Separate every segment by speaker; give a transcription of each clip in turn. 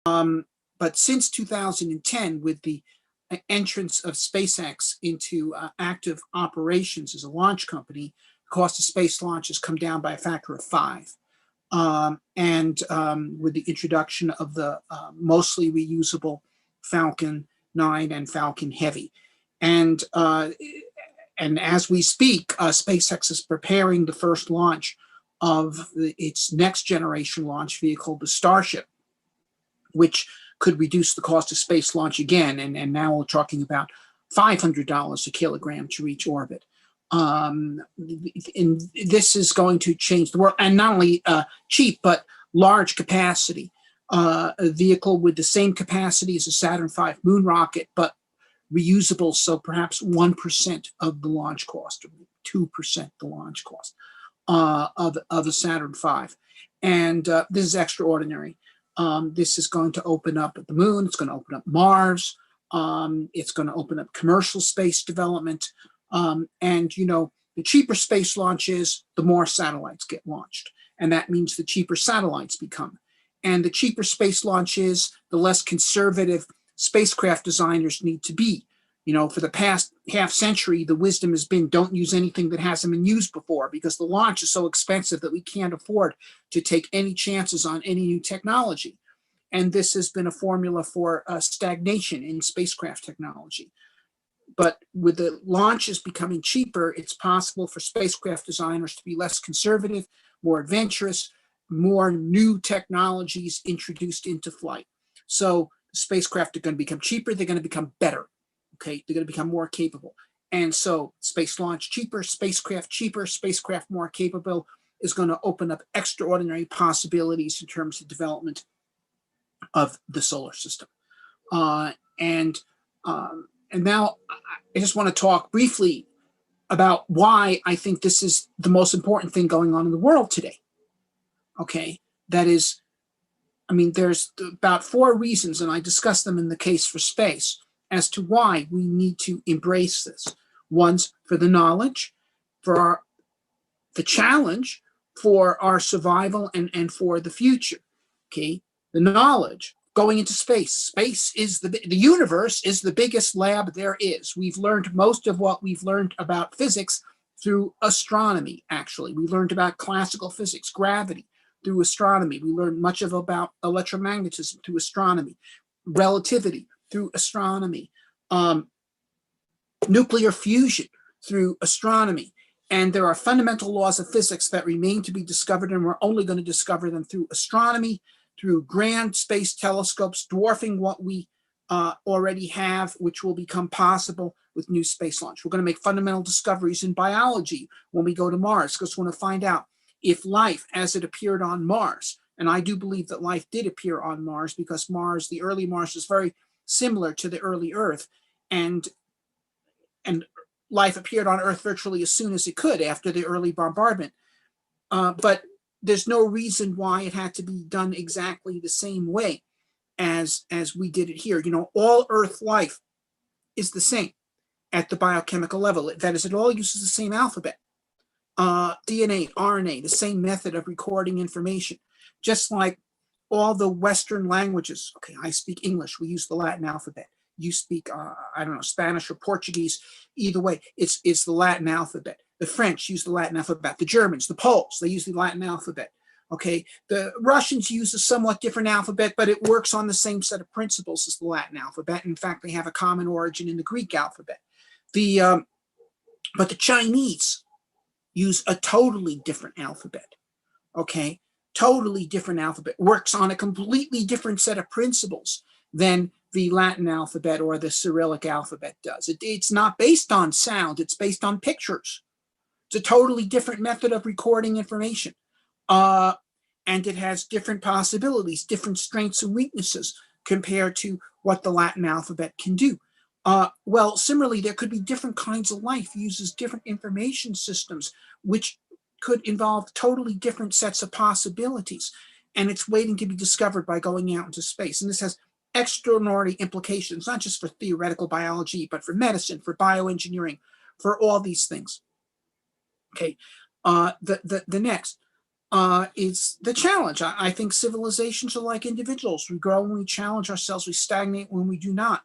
Speaker 1: But since 2010, with the entrance of SpaceX into active operations as a launch company, the cost of space launch has come down by a factor of 5. With the introduction of the mostly reusable Falcon 9 and Falcon Heavy. And as we speak, SpaceX is preparing the first launch of its next generation launch vehicle, the Starship, which could reduce the cost of space launch again. And now we're talking about $500 a kilogram to reach orbit. And this is going to change the world, and not only cheap, but large capacity. A vehicle with the same capacity as a Saturn V moon rocket, but reusable, so perhaps 1% of the launch cost, or 2% the launch cost of a Saturn V. And this is extraordinary. This is going to open up the moon. It's going to open up Mars. It's going to open up commercial space development. And, you know, the cheaper space launch is, the more satellites get launched. And that means the cheaper satellites become. And the cheaper space launch is, the less conservative spacecraft designers need to be. You know, for the past half century, the wisdom has been, don't use anything that hasn't been used before, because the launch is so expensive that we can't afford to take any chances on any new technology. And this has been a formula for stagnation in spacecraft technology. But with the launches becoming cheaper, it's possible for spacecraft designers to be less conservative, more adventurous, more new technologies introduced into flight. So the spacecraft are going to become cheaper, they're going to become better. Okay, they're going to become more capable. And so space launch cheaper, spacecraft more capable is going to open up extraordinary possibilities in terms of development of the solar system. And now I just want to talk briefly about why I think this is the most important thing going on in the world today. Okay, that is, I mean, there's about 4 reasons, and I discuss them in the case for space, as to why we need to embrace this. One's for the knowledge, for the challenge, for our survival, and for the future. Okay, the knowledge, going into space. Space is the universe is the biggest lab there is. We've learned most of what we've learned about physics through astronomy, actually. We learned about classical physics, gravity, through astronomy. We learned much about electromagnetism through astronomy, relativity through astronomy, nuclear fusion through astronomy. And there are fundamental laws of physics that remain to be discovered, and we're only going to discover them through astronomy, through grand space telescopes, dwarfing what we already have, which will become possible with new space launch. We're going to make fundamental discoveries in biology when we go to Mars, because we want to find out if life as it appeared on Mars, and I do believe that life did appear on Mars, because Mars, the early Mars, is very similar to the early Earth, and life appeared on Earth virtually as soon as it could after the early bombardment. But there's no reason why it had to be done exactly the same way as we did it here. You know, all Earth life is the same at the biochemical level. That is, it all uses the same alphabet. DNA, RNA, the same method of recording information. Just like all the Western languages. Okay, I speak English, we use the Latin alphabet. You speak, I don't know, Spanish or Portuguese. Either way, it's the Latin alphabet. The French use the Latin alphabet. The Germans, the Poles, they use the Latin alphabet. Okay, the Russians use a somewhat different alphabet, but it works on the same set of principles as the Latin alphabet. In fact, they have a common origin in the Greek alphabet. But the Chinese use a totally different alphabet. Okay, totally different alphabet, works on a completely different set of principles than the Latin alphabet or the Cyrillic alphabet does. It's not based on sound, it's based on pictures. It's a totally different method of recording information. And it has different possibilities, different strengths and weaknesses compared to what the Latin alphabet can do. Well, similarly, there could be different kinds of life, uses different information systems, which could involve totally different sets of possibilities. And it's waiting to be discovered by going out into space. And this has extraordinary implications, not just for theoretical biology, but for medicine, for bioengineering, for all these things. Okay, the next, is the challenge. I think civilizations are like individuals. We grow when we challenge ourselves. We stagnate when we do not.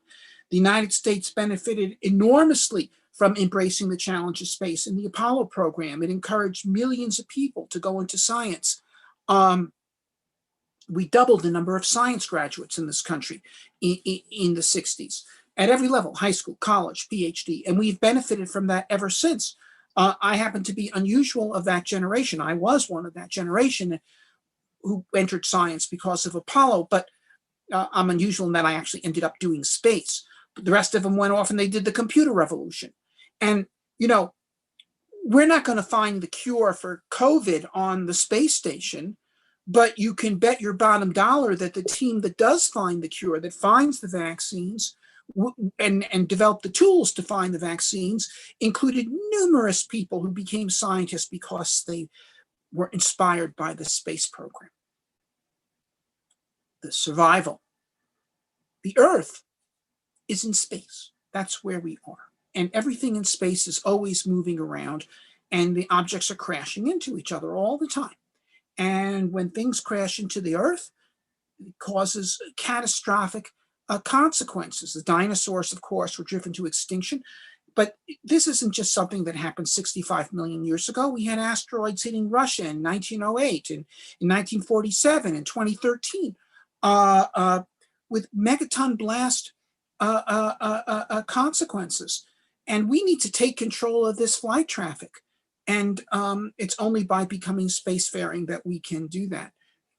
Speaker 1: The United States benefited enormously from embracing the challenge of space. In the Apollo program, it encouraged millions of people to go into science. We doubled the number of science graduates in this country in the 60s at every level, high school, college, PhD, and we've benefited from that ever since. I happen to be unusual of that generation. I was one of that generation who entered science because of Apollo, but I'm unusual in that I actually ended up doing space. But the rest of them went off and they did the computer revolution. And, you know, we're not going to find the cure for COVID on the space station, but you can bet your bottom dollar that the team that does find the cure, that finds the vaccines, and developed the tools to find the vaccines, included numerous people who became scientists because they were inspired by the space program. The survival. The Earth is in space. That's where we are. And everything in space is always moving around, and the objects are crashing into each other all the time. And when things crash into the Earth, it causes catastrophic consequences. The dinosaurs, of course, were driven to extinction. But this isn't just something that happened 65 million years ago. We had asteroids hitting Russia in 1908 and in 1947 and 2013 with megaton blast consequences. And we need to take control of this flight traffic. And it's only by becoming spacefaring that we can do that,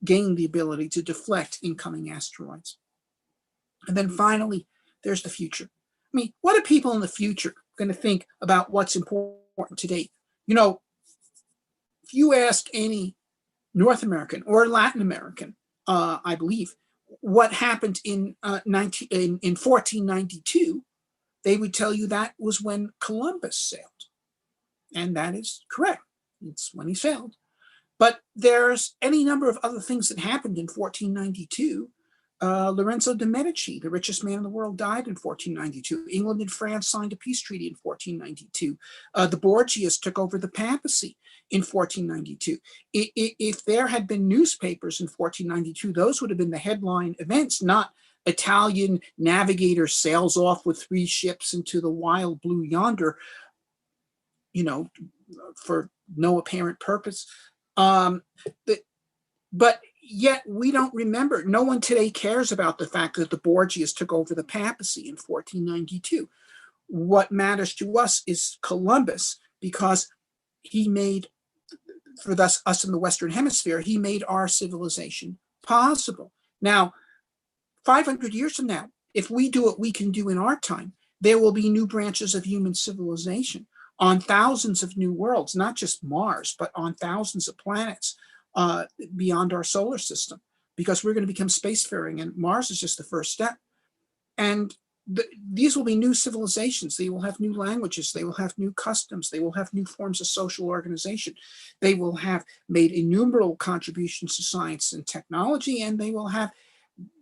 Speaker 1: gain the ability to deflect incoming asteroids. And then finally, there's the future. I mean, what are people in the future going to think about what's important today? You know, if you ask any North American or Latin American, I believe, what happened in 1492, they would tell you that was when Columbus sailed. And that is correct. It's when he sailed. But there's any number of other things that happened in 1492. Lorenzo de' Medici, the richest man in the world, died in 1492. England and France signed a peace treaty in 1492. The Borgias took over the papacy in 1492. If there had been newspapers in 1492, those would have been the headline events, not Italian navigator sails off with 3 ships into the wild blue yonder, you know, for no apparent purpose. But yet we don't remember. No one today cares about the fact that the Borgias took over the papacy in 1492. What matters to us is Columbus, because he made, for us in the Western Hemisphere, he made our civilization possible. Now, 500 years from now, if we do what we can do in our time, there will be new branches of human civilization on thousands of new worlds, not just Mars, but on thousands of planets beyond our solar system, because we're going to become spacefaring, and Mars is just the first step. And these will be new civilizations. They will have new languages. They will have new customs. They will have new forms of social organization. They will have made innumerable contributions to science and technology, and they will have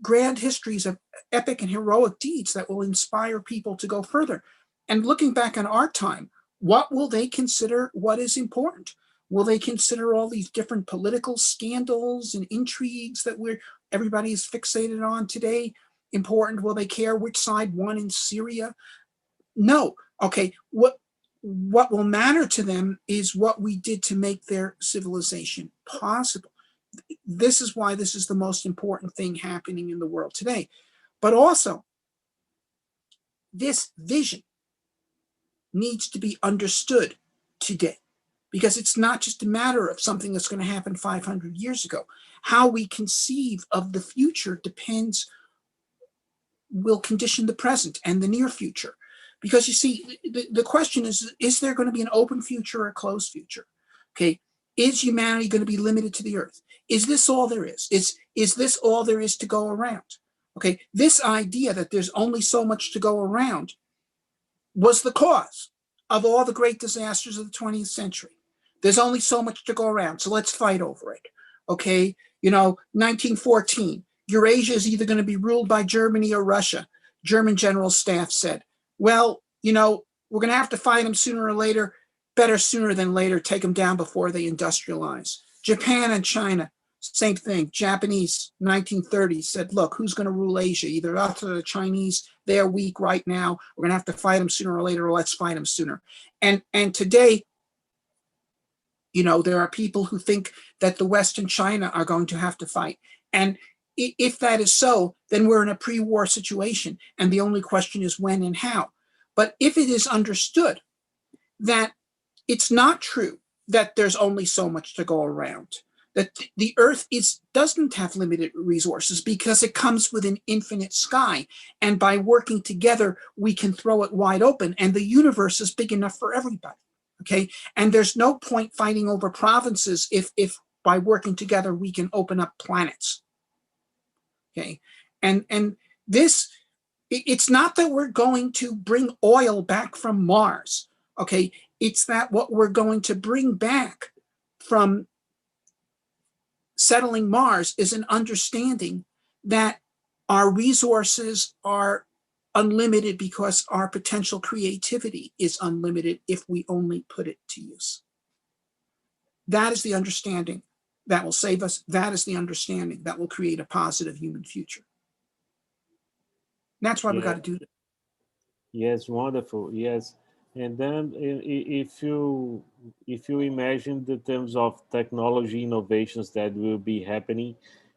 Speaker 1: grand histories of epic and heroic deeds that will inspire people to go further. And looking back on our time, what will they consider what is important? Will they consider all these different political scandals and intrigues that everybody is fixated on today important? Will they care which side won in Syria? No. Okay, what will matter to them is what we did to make their civilization possible. This is why this is the most important thing happening in the world today. But also, this vision needs to be understood today, because it's not just a matter of something that's going to happen 500 years ago. How we conceive of the future will condition the present and the near future. Because you see, the question is there going to be an open future or a closed future? Okay, is humanity going to be limited to the Earth? Is this all there is? Is this all there is to go around? Okay, this idea that there's only so much to go around was the cause of all the great disasters of the 20th century. There's only so much to go around, so let's fight over it. Okay, 1914, Eurasia is either going to be ruled by Germany or Russia. German General Staff said, well, we're going to have to fight them sooner or later. Better sooner than later, take them down before they industrialize. Japan and China, same thing. Japanese, 1930s, said, look, who's going to rule Asia? Either us or the Chinese. They're weak right now. We're going to have to fight them sooner or later, or let's fight them sooner. And today, there are people who think that the West and China are going to have to fight. And if that is so, then we're in a pre-war situation. And the only question is when and how. But if it is understood that it's not true that there's only so much to go around, that the Earth doesn't have limited resources because it comes with an infinite sky. And by working together, we can throw it wide open. And the universe is big enough for everybody. Okay. And there's no point fighting over provinces if by working together, we can open up planets. Okay. And this, it's not that we're going to bring oil back from Mars. Okay. It's that what we're going to bring back from settling Mars is an understanding that our resources are unlimited because our potential creativity is unlimited if we only put it to use. That is the understanding that will save us. That is the understanding that will create a positive human future. That's why we got to do that.
Speaker 2: Yes, wonderful. Yes, and then if you imagine the terms of technology innovations that will be happening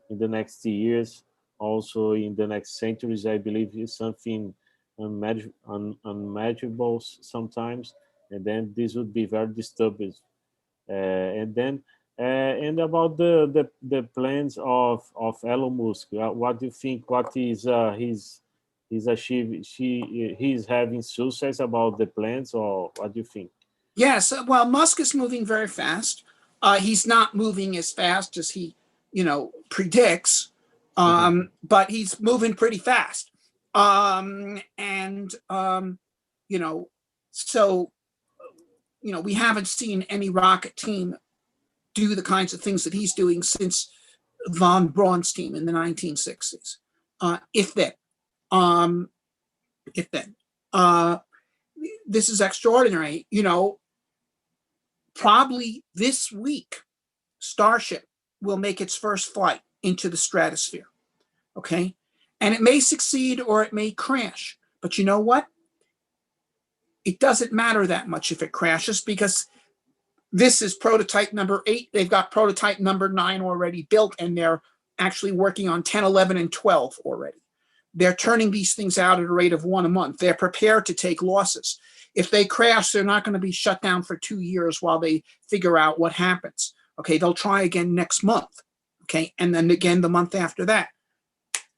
Speaker 2: in the next years, also in the next centuries, I believe is something unimaginable sometimes, and then this would be very disturbing. And then and about the plans of Elon Musk, what do you think? What is his achieve? He's having success about the plans, or what do you think?
Speaker 1: Yes, well, Musk is moving very fast. He's not moving as fast as he, predicts, but he's moving pretty fast. And so we haven't seen any rocket team do the kinds of things that he's doing since von Braun's team in the 1960s. If then, this is extraordinary. Probably this week, Starship will make its first flight into the stratosphere. Okay, and it may succeed or it may crash. But you know what? It doesn't matter that much if it crashes because this is prototype number 8. They've got prototype number 9 already built, and they're actually working on 10, 11, and 12 already. They're turning these things out at a rate of 1 a month. They're prepared to take losses. If they crash, they're not going to be shut down for 2 years while they figure out what happens. Okay, they'll try again next month. Okay, and then again the month after that.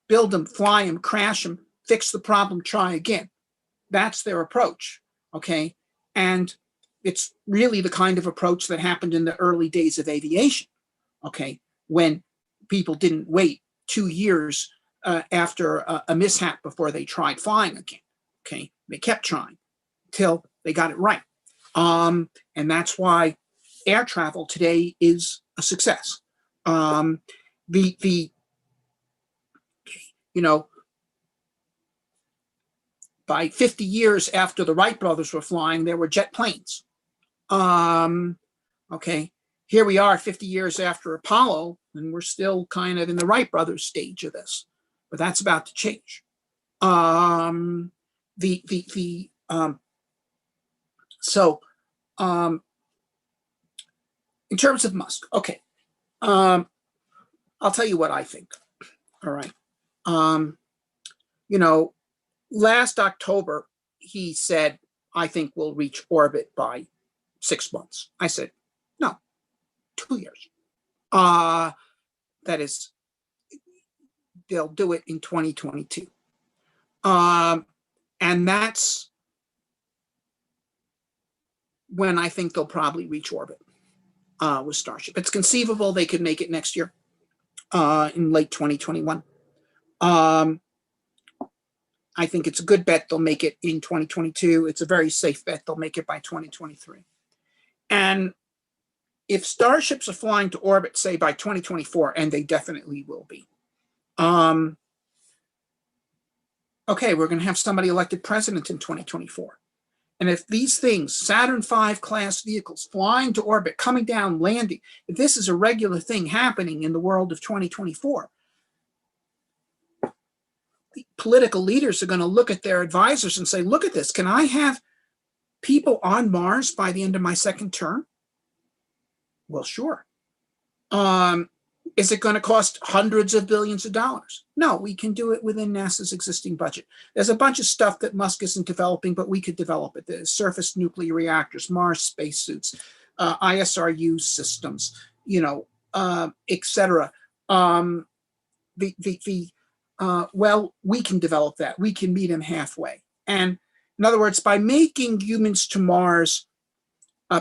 Speaker 1: Build them, fly them, crash them, fix the problem, try again. That's their approach. Okay, and it's really the kind of approach that happened in the early days of aviation. Okay, when people didn't wait 2 years after a mishap before they tried flying again. Okay, they kept trying till they got it right. And that's why air travel today is a success. By 50 years after the Wright brothers were flying, there were jet planes. Okay, here we are 50 years after Apollo, and we're still kind of in the Wright brothers stage of this, but that's about to change. In terms of Musk, okay, I'll tell you what I think. All right. Last October, he said, I think we'll reach orbit by 6 months. I said, no, 2 years. That is, they'll do it in 2022. And that's when I think they'll probably reach orbit with Starship. It's conceivable they could make it next year in late 2021. I think it's a good bet they'll make it in 2022. It's a very safe bet they'll make it by 2023. And if starships are flying to orbit, say by 2024, and they definitely will be, okay, we're going to have somebody elected president in 2024. And if these things, Saturn V class vehicles, flying to orbit, coming down, landing, if this is a regular thing happening in the world of 2024, the political leaders are going to look at their advisors and say, look at this, can I have people on Mars by the end of my second term? Well, sure. Is it going to cost hundreds of billions of dollars? No, we can do it within NASA's existing budget. There's a bunch of stuff that Musk isn't developing, but we could develop it. The surface nuclear reactors, Mars spacesuits, ISRU systems, et cetera. Well, we can develop that. We can meet him halfway. And in other words, by making humans to Mars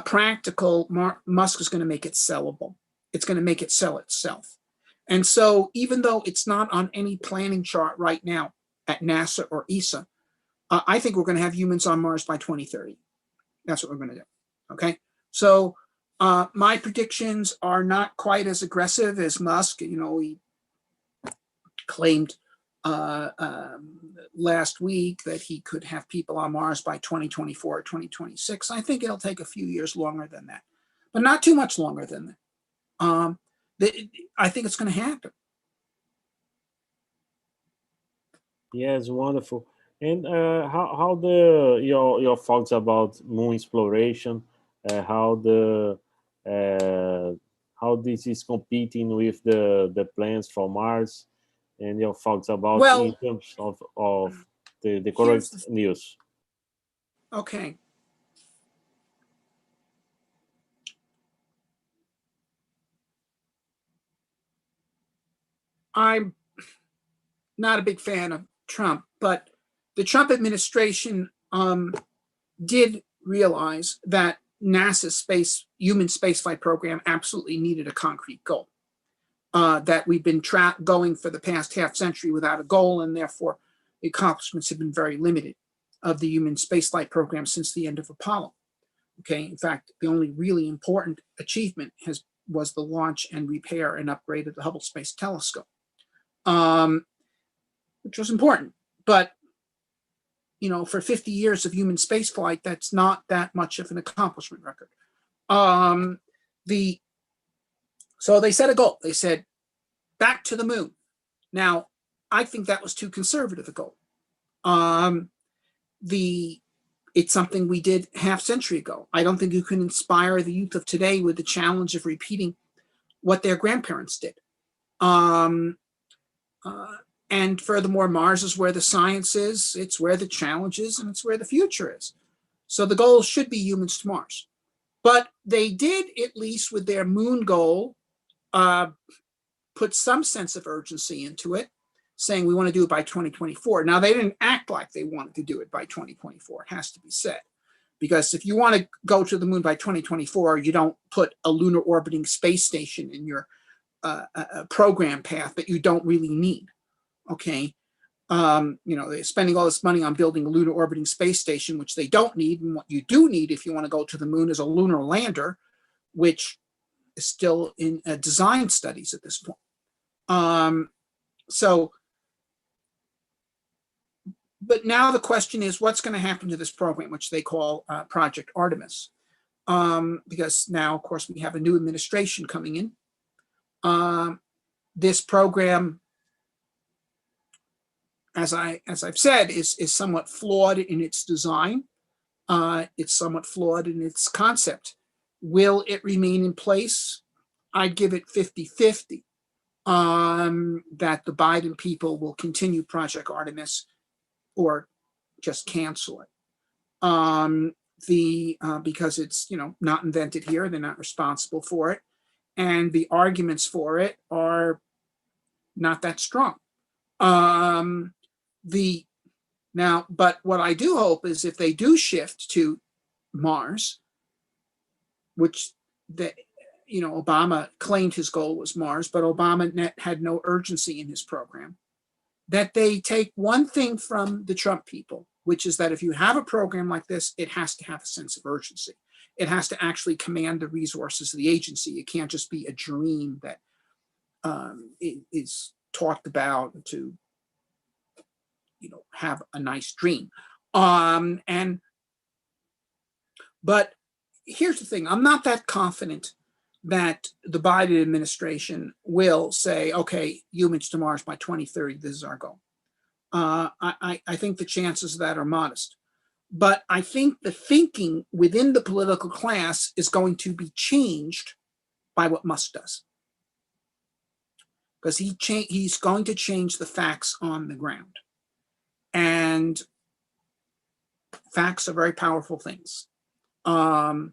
Speaker 1: practical, Musk is going to make it sellable. It's going to make it sell itself. And so even though it's not on any planning chart right now at NASA or ESA, I think we're going to have humans on Mars by 2030. That's what we're going to do. Okay. So my predictions are not quite as aggressive as Musk. He claimed last week that he could have people on Mars by 2024 or 2026. I think it'll take a few years longer than that, but not too much longer than that. I think it's going to happen.
Speaker 2: Yes, wonderful. And how the your thoughts about moon exploration, how how this is competing with the plans for Mars, and your thoughts about in
Speaker 1: Well,
Speaker 2: terms of the
Speaker 1: here's
Speaker 2: current
Speaker 1: the,
Speaker 2: news.
Speaker 1: okay. I'm not a big fan of Trump, but the Trump administration did realize that NASA's human spaceflight program absolutely needed a concrete goal. That we've been going for the past half century without a goal, and therefore the accomplishments have been very limited of the human spaceflight program since the end of Apollo. Okay, in fact, the only really important achievement was the launch and repair and upgrade of the Hubble Space Telescope, which was important. But for 50 years of human spaceflight, that's not that much of an accomplishment record. So they set a goal. They said, back to the moon. Now, I think that was too conservative a goal. It's something we did half century ago. I don't think you can inspire the youth of today with the challenge of repeating what their grandparents did. And furthermore, Mars is where the science is, it's where the challenge is, and it's where the future is. So the goal should be humans to Mars. But they did, at least with their moon goal, put some sense of urgency into it, saying we want to do it by 2024. Now, they didn't act like they wanted to do it by 2024, it has to be said. Because if you want to go to the moon by 2024, you don't put a lunar orbiting space station in your program path that you don't really need. Okay. They're spending all this money on building a lunar orbiting space station, which they don't need. And what you do need if you want to go to the moon is a lunar lander, which is still in design studies at this point. But now the question is, what's going to happen to this program, which they call Project Artemis? Because now, of course, we have a new administration coming in. This program, as I've said, is somewhat flawed in its design. It's somewhat flawed in its concept. Will it remain in place? I'd give it 50-50 that the Biden people will continue Project Artemis or just cancel it. Because it's not invented here, they're not responsible for it, and the arguments for it are not that strong. But what I do hope is if they do shift to Mars, which Obama claimed his goal was Mars, but Obama had no urgency in his program, that they take one thing from the Trump people, which is that if you have a program like this, it has to have a sense of urgency. It has to actually command the resources of the agency. It can't just be a dream that is talked about to have a nice dream. And But here's the thing, I'm not that confident that the Biden administration will say, okay, humans to Mars by 2030, this is our goal. I think the chances of that are modest. But I think the thinking within the political class is going to be changed by what Musk does. Because he's going to change the facts on the ground. And facts are very powerful things. And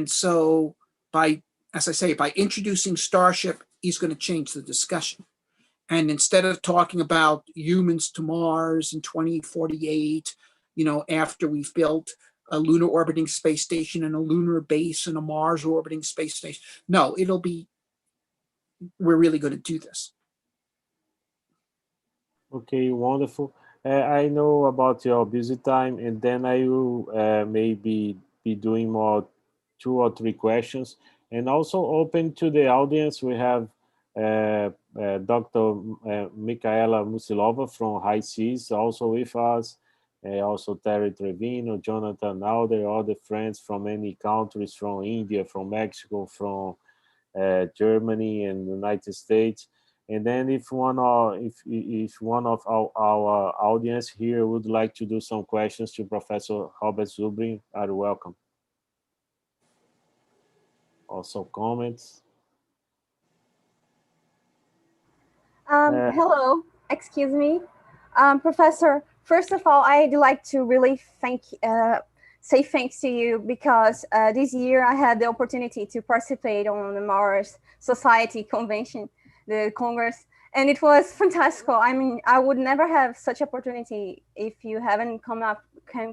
Speaker 1: so as I say, by introducing Starship, he's going to change the discussion. And instead of talking about humans to Mars in 2048, after we've built a lunar orbiting space station and a lunar base and a Mars orbiting space station, no, it'll be, we're really going to do this.
Speaker 2: Okay, wonderful. I know about your busy time, and then I will maybe be doing more 2 or 3 questions, and also open to the audience. We have Dr. Michaela Musilova from High Seas also with us, also Terry Trevino, Jonathan Alder, other friends from many countries, from India, from Mexico, from Germany and the United States. And then if one of our audience here would like to do some questions to Professor Robert Zubrin, are welcome. Also comments.
Speaker 3: Hello, excuse me. Professor, first of all, I'd like to really say thanks to you because this year I had the opportunity to participate on the Mars Society Convention, the Congress, and it was fantastic. I mean, I would never have such opportunity if you haven't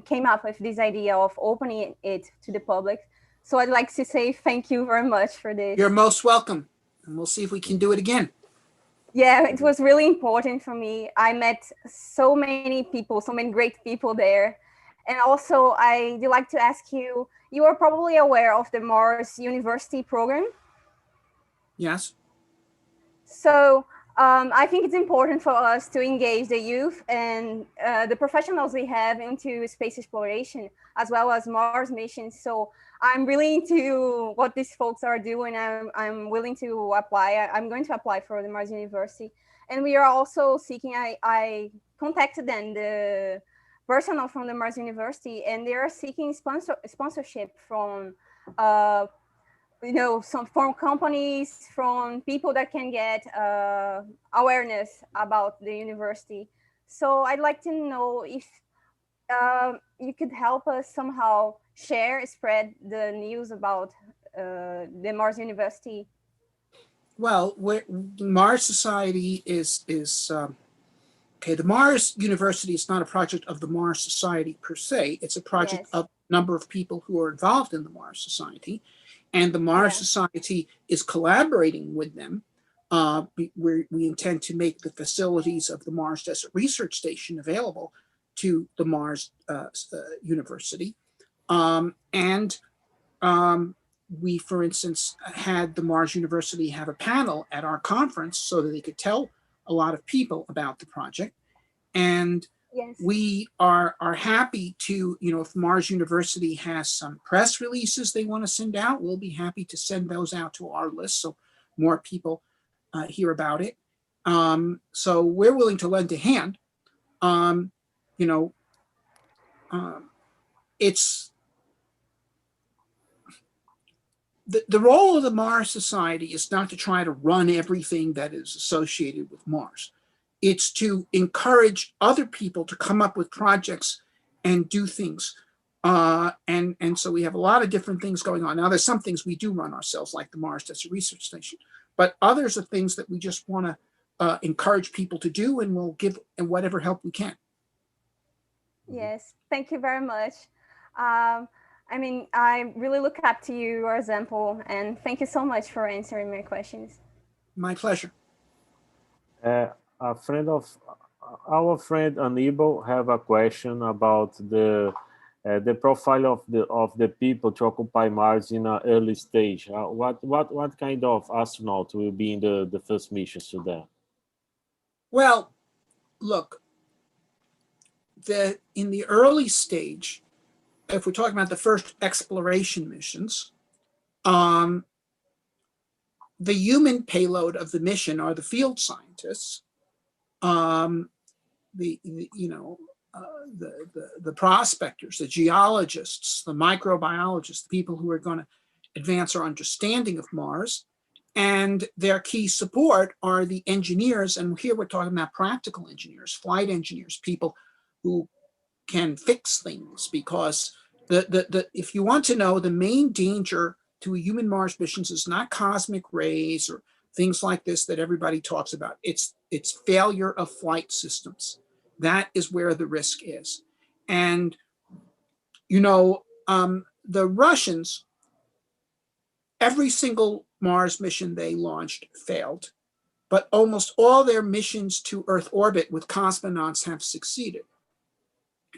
Speaker 3: came up with this idea of opening it to the public. So I'd like to say thank you very much for this.
Speaker 1: You're most welcome, and we'll see if we can do it again.
Speaker 3: Yeah, it was really important for me. I met so many people, so many great people there. And also, I'd like to ask you, you are probably aware of the Mars University program?
Speaker 1: Yes.
Speaker 3: So I think it's important for us to engage the youth and the professionals we have into space exploration, as well as Mars missions. So I'm really into what these folks are doing. I'm willing to apply. I'm going to apply for the Mars University. And we are also seeking, I contacted them, the personnel from the Mars University, and they are seeking sponsorship from from companies, from people that can get awareness about the university. So I'd like to know if you could help us somehow spread the news about the Mars University.
Speaker 1: Well, the Mars Society is okay. The Mars University is not a project of the Mars Society per se. It's a project
Speaker 3: Yes.
Speaker 1: of a number of people who are involved in the Mars Society. And the Mars Society is collaborating with them. We intend to make the facilities of the Mars Desert Research Station available to the Mars University. We, for instance, had the Mars University have a panel at our conference so that they could tell a lot of people about the project. And we are happy to, if Mars University has some press releases they want to send out, we'll be happy to send those out to our list so more people hear about it. So we're willing to lend a hand. It's the role of the Mars Society is not to try to run everything that is associated with Mars. It's to encourage other people to come up with projects and do things. And so we have a lot of different things going on. Now, there's some things we do run ourselves, like the Mars Desert Research Station, but others are things that we just want to encourage people to do, and we'll give whatever help we can.
Speaker 3: Yes, thank you very much. I mean, I really look up to you, your example, and thank you so much for answering my questions.
Speaker 1: My pleasure.
Speaker 2: A friend of our friend Anibal have a question about the profile of the people to occupy Mars in an early stage. What kind of astronaut will be in the first missions to there?
Speaker 1: Well, look, in the early stage, if we're talking about the first exploration missions, the human payload of the mission are the field scientists, the prospectors, the geologists, the microbiologists, the people who are going to advance our understanding of Mars. And their key support are the engineers, and here we're talking about practical engineers, flight engineers, people who can fix things, because if you want to know, the main danger to a human Mars missions is not cosmic rays or things like this that everybody talks about. It's failure of flight systems. That is where the risk is. And, the Russians, every single Mars mission they launched failed, but almost all their missions to Earth orbit with cosmonauts have succeeded.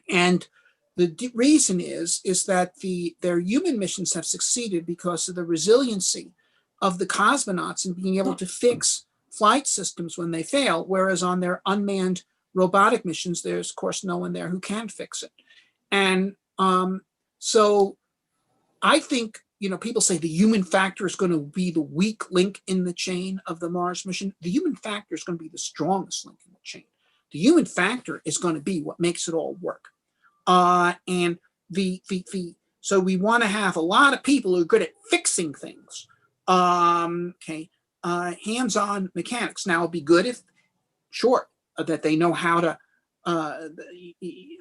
Speaker 1: And the reason is that their human missions have succeeded because of the resiliency of the cosmonauts and being able to fix flight systems when they fail, whereas on their unmanned robotic missions, there's of course no one there who can fix it. And so I think, people say the human factor is going to be the weak link in the chain of the Mars mission. The human factor is going to be the strongest link in the chain. The human factor is going to be what makes it all work. And so we want to have a lot of people who are good at fixing things. Hands-on mechanics. Now, it'd be good if, that they know how to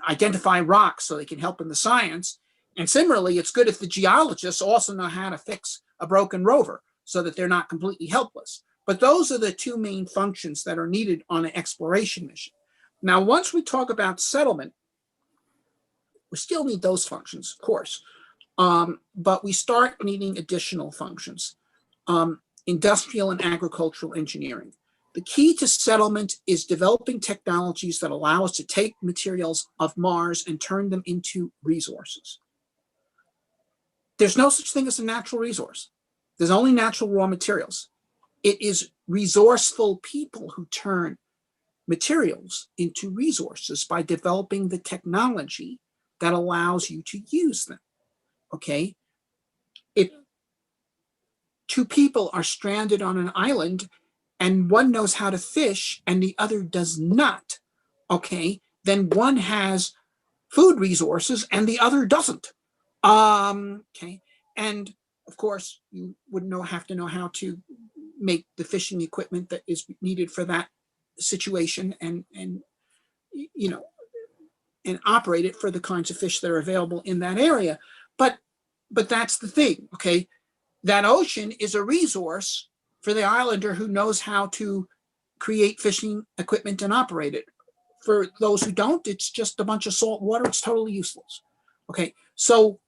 Speaker 1: identify rocks so they can help in the science. And similarly, it's good if the geologists also know how to fix a broken rover so that they're not completely helpless. But those are the two main functions that are needed on an exploration mission. Now, once we talk about settlement, we still need those functions, of course, but we start needing additional functions, industrial and agricultural engineering. The key to settlement is developing technologies that allow us to take materials of Mars and turn them into resources. There's no such thing as a natural resource. There's only natural raw materials. It is resourceful people who turn materials into resources by developing the technology that allows you to use them, okay? If two people are stranded on an island and one knows how to fish and the other does not, okay, then one has food resources and the other doesn't. Okay, and of course, you would have to know how to make the fishing equipment that is needed for that situation, and operate it for the kinds of fish that are available in that area. But that's the thing, okay? That ocean is a resource for the islander who knows how to create fishing equipment and operate it. For those who don't, it's just a bunch of salt water. It's totally useless. Okay, so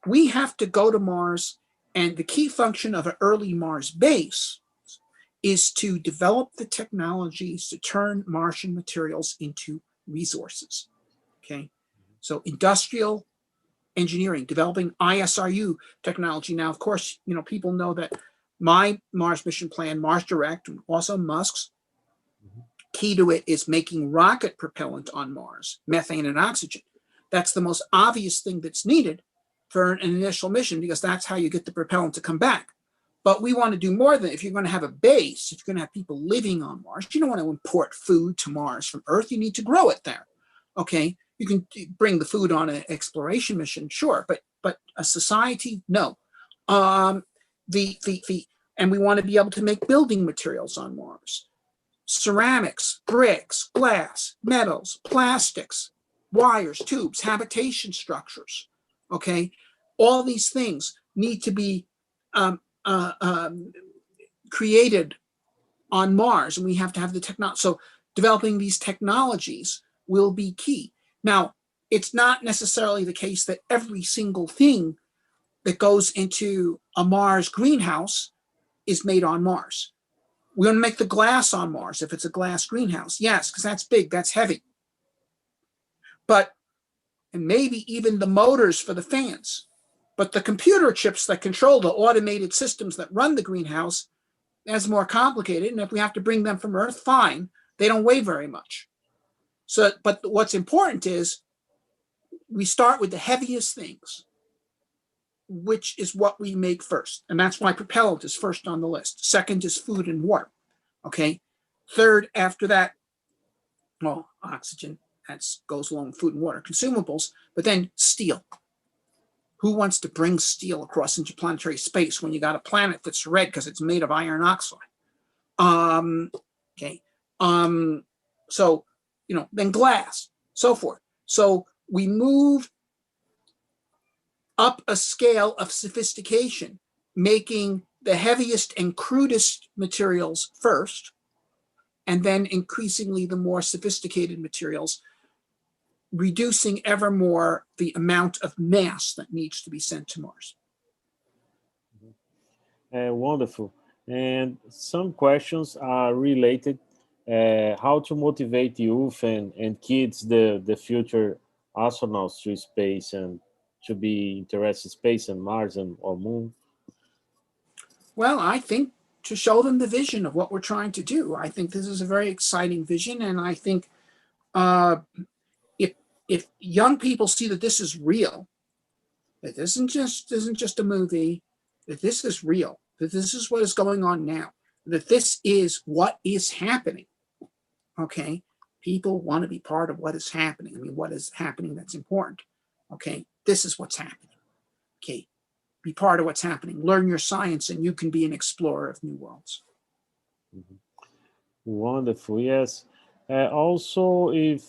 Speaker 1: we have to go to Mars, and the key function of an early Mars base is to develop the technologies to turn Martian materials into resources. Okay, so industrial engineering, developing ISRU technology. Now, of course, people know that my Mars mission plan, Mars Direct, and also Musk's, key to it is making rocket propellant on Mars, methane and oxygen. That's the most obvious thing that's needed for an initial mission, because that's how you get the propellant to come back. But we want to do more than, if you're going to have a base, if you're going to have people living on Mars, you don't want to import food to Mars from Earth. You need to grow it there. Okay, you can bring the food on an exploration mission, sure, but a society, no. And we want to be able to make building materials on Mars. Ceramics, bricks, glass, metals, plastics, wires, tubes, habitation structures, okay? All these things need to be created on Mars, and we have to have the technology. So developing these technologies will be key. Now, it's not necessarily the case that every single thing that goes into a Mars greenhouse is made on Mars. We're going to make the glass on Mars if it's a glass greenhouse. Yes, because that's big, that's heavy. But, and maybe even the motors for the fans. But the computer chips that control the automated systems that run the greenhouse, that's more complicated. And if we have to bring them from Earth, fine. They don't weigh very much. So, but what's important is we start with the heaviest things, which is what we make first. And that's why propellant is first on the list. Second is food and water. Okay. Third, after that, well, oxygen, that goes along with food and water, consumables, but then steel. Who wants to bring steel across interplanetary space when you got a planet that's red because it's made of iron oxide? Okay. So, then glass, so forth. So we move up a scale of sophistication, making the heaviest and crudest materials first, and then increasingly the more sophisticated materials, reducing ever more the amount of mass that needs to be sent to Mars.
Speaker 2: Wonderful. And some questions are related how to motivate youth and kids, the future astronauts to space and to be interested in space and Mars or Moon.
Speaker 1: Well, I think to show them the vision of what we're trying to do. I think this is a very exciting vision, and I think if young people see that this is real, that this isn't just a movie, that this is real, that this is what is going on now, that this is what is happening. Okay, people want to be part of what is happening. I mean, what is happening that's important? Okay, this is what's happening. Okay, be part of what's happening. Learn your science, and you can be an explorer of new worlds.
Speaker 2: Mm-hmm. Wonderful. Yes. Also, if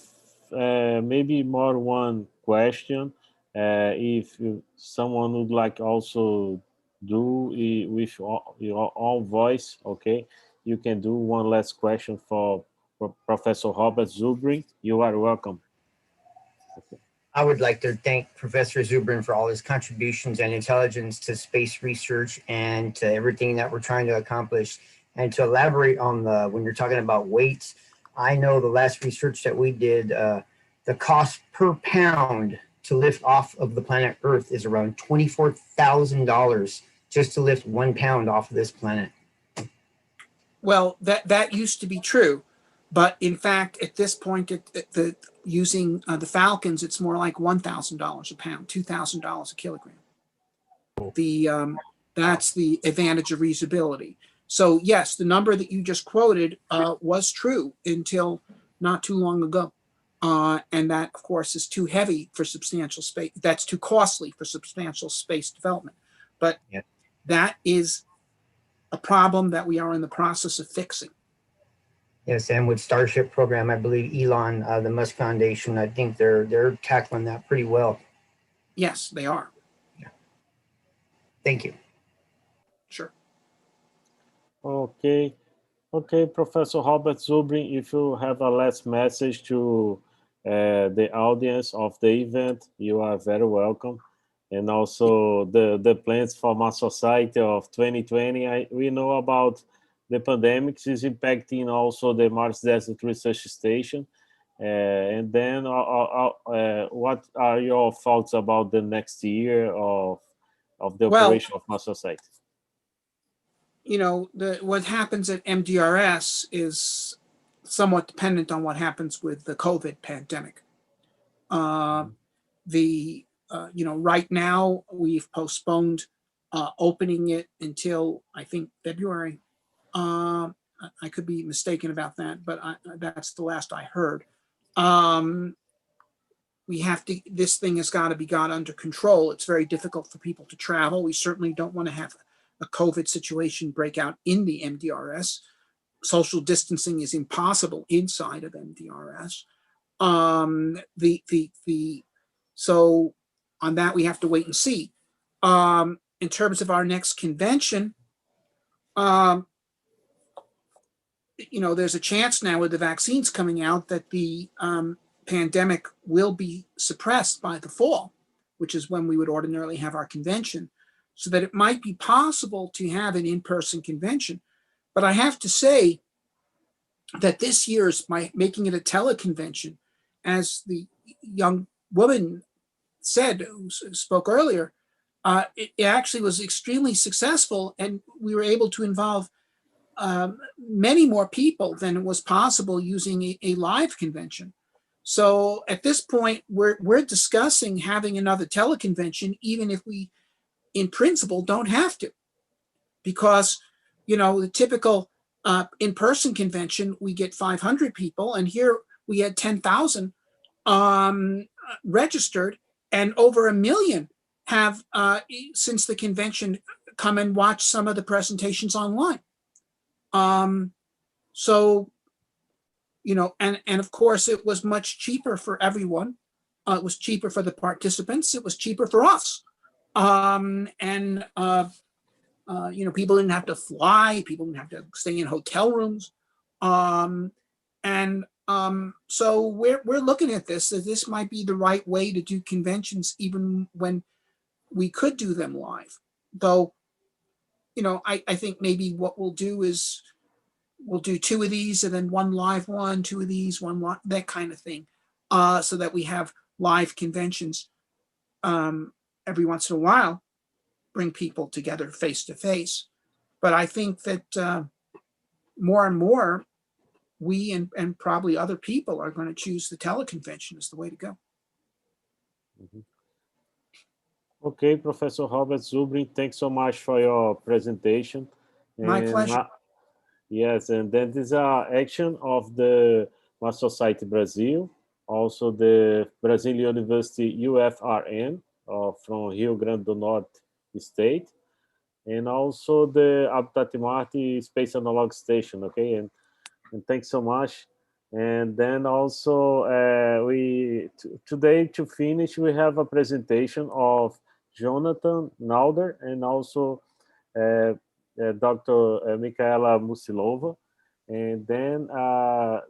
Speaker 2: maybe more one question, if someone would like also do with your own voice, okay, you can do one last question for Professor Robert Zubrin. You are welcome.
Speaker 4: Okay. I would like to thank Professor Zubrin for all his contributions and intelligence to space research and to everything that we're trying to accomplish. And to elaborate on when you're talking about weights, I know the last research that we did, the cost per pound to lift off of the planet Earth is around $24,000 just to lift 1 pound off of this planet.
Speaker 1: Well, that used to be true, but in fact, at this point, using the Falcons, it's more like $1,000 a pound, $2,000 a kilogram. That's the advantage of reusability. So yes, the number that you just quoted was true until not too long ago. And that, of course, is too heavy for substantial space. That's too costly for substantial space development. But that is a problem that we are in the process of fixing.
Speaker 4: Yes, and with Starship program, I believe Elon, the Musk Foundation, I think they're tackling that pretty well.
Speaker 1: Yes, they are.
Speaker 4: Yeah. Thank you.
Speaker 1: Sure.
Speaker 2: Okay, Professor Robert Zubrin, if you have a last message to the audience of the event, you are very welcome. And also the plans for Mars Society of 2020. We know about the pandemic is impacting also the Mars Desert Research Station. And then what are your thoughts about the next year of the operation of Mars Society?
Speaker 1: What happens at MDRS is somewhat dependent on what happens with the COVID pandemic. Right now we've postponed opening it until I think February. I could be mistaken about that, but that's the last I heard. This thing has got to be got under control. It's very difficult for people to travel. We certainly don't want to have a COVID situation break out in the MDRS. Social distancing is impossible inside of MDRS. So on that, we have to wait and see. In terms of our next convention, there's a chance now with the vaccines coming out that the pandemic will be suppressed by the fall, which is when we would ordinarily have our convention, so that it might be possible to have an in-person convention. But I have to say that this year's making it a teleconvention, as the young woman said, who spoke earlier, it actually was extremely successful, and we were able to involve many more people than it was possible using a live convention. So at this point, we're discussing having another teleconvention, even if we, in principle, don't have to, because, you know, the typical in-person convention, we get 500 people, and here we had 10,000 registered, and over 1 million have, since the convention, come and watch some of the presentations online. So, you know, and of course, it was much cheaper for everyone. It was cheaper for the participants. It was cheaper for us. You know, people didn't have to fly. People didn't have to stay in hotel rooms. So we're looking at this, that this might be the right way to do conventions, even when we could do them live. Though, you know, I think maybe what we'll do is we'll do 2 of these and then 1 live one, 2 of these, 1 live, that kind of thing, so that we have live conventions every once in a while, bring people together face to face. But I think that more and more, we and probably other people are going to choose the teleconvention as the way to go.
Speaker 2: Okay, Professor Robert Zubrin, thanks so much for your presentation.
Speaker 1: My pleasure.
Speaker 2: Yes, and that is a action of the Mass Society Brazil, also the Brazil University UFRN from Rio Grande do Norte state, and also the Habitat Marte Space Analog Station. Okay, and thanks so much. And then also today, to finish, we have a presentation of Jonathan Nauder and also Dr. Michaela Musilova, and then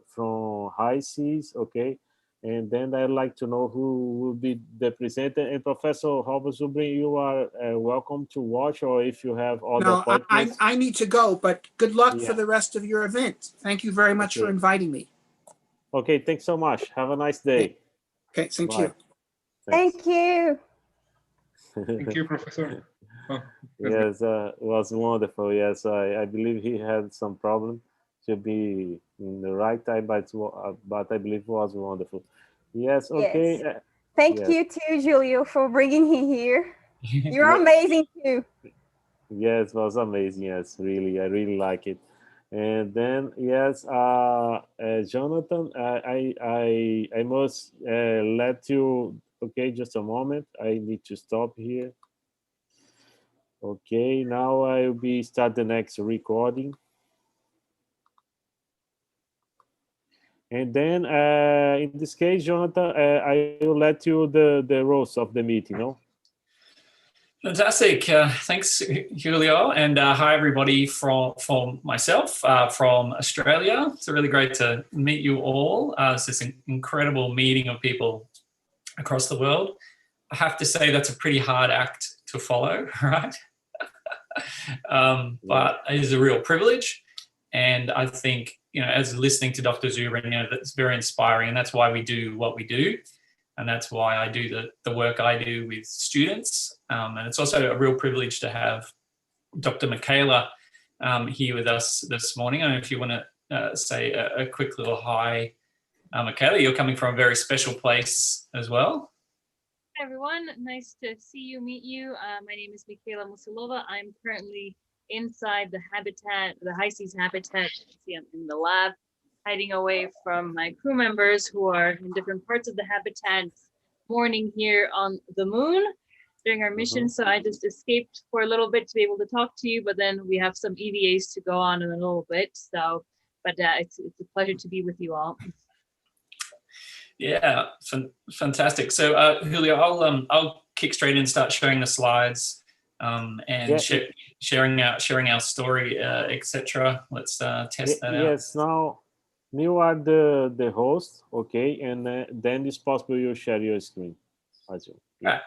Speaker 2: from High Seas, okay. And then I'd like to know who will be the presenter. And Professor Robert Zubrin, you are welcome to watch, or if you have other appointments.
Speaker 1: I need to go, but good luck
Speaker 2: Yeah.
Speaker 1: for the rest of your event. Thank you very much for inviting me.
Speaker 2: Okay, thanks so much. Have a nice day.
Speaker 1: Okay, thank
Speaker 2: Bye.
Speaker 1: you.
Speaker 3: Thank you.
Speaker 5: Thank you, Professor. Oh,
Speaker 2: Yes, it was wonderful. Yes, I believe he had some problem to be in the right time, but I believe it was wonderful. Yes, okay.
Speaker 3: Yes. Thank
Speaker 2: yes.
Speaker 3: you too, Julio, for bringing him here.
Speaker 5: good.
Speaker 3: You're amazing too.
Speaker 2: Yes, it was amazing. Yes, really, I really like it. And then yes, Jonathan, I must let you. Okay, just a moment. I need to stop here. Okay, now I will be start the next recording. And then in this case, Jonathan, I will let you the rules of the meeting, no?
Speaker 6: Fantastic. Thanks, Julio. And hi, everybody from myself from Australia. It's really great to meet you all. It's this incredible meeting of people across the world. I have to say that's a pretty hard act to follow, right? But it is a real privilege. And I think, you know, as listening to Dr. Zubrin, you know, that's very inspiring. And that's why we do what we do. And that's why I do the work I do with students. And it's also a real privilege to have Dr. Michaela here with us this morning. I don't know if you want to say a quick little hi. Michaela, you're coming from a very special place as well.
Speaker 7: Hi, everyone. Nice to see you, meet you. My name is Michaela Musilova. I'm currently inside the habitat, the high seas habitat. You can see I'm in the lab, hiding away from my crew members who are in different parts of the habitat, mourning here on the moon during our mission. So I just escaped for a little bit to be able to talk to you, but then we have some EVAs to go on in a little bit. So, but it's a pleasure to be with you all.
Speaker 6: Yeah, fantastic. So Julio, I'll kick straight in and start sharing the slides and sharing our story, etc. Let's test that out.
Speaker 2: Yes, now you are the host, okay, and then it's possible you share your screen as well. Yeah.
Speaker 6: Right.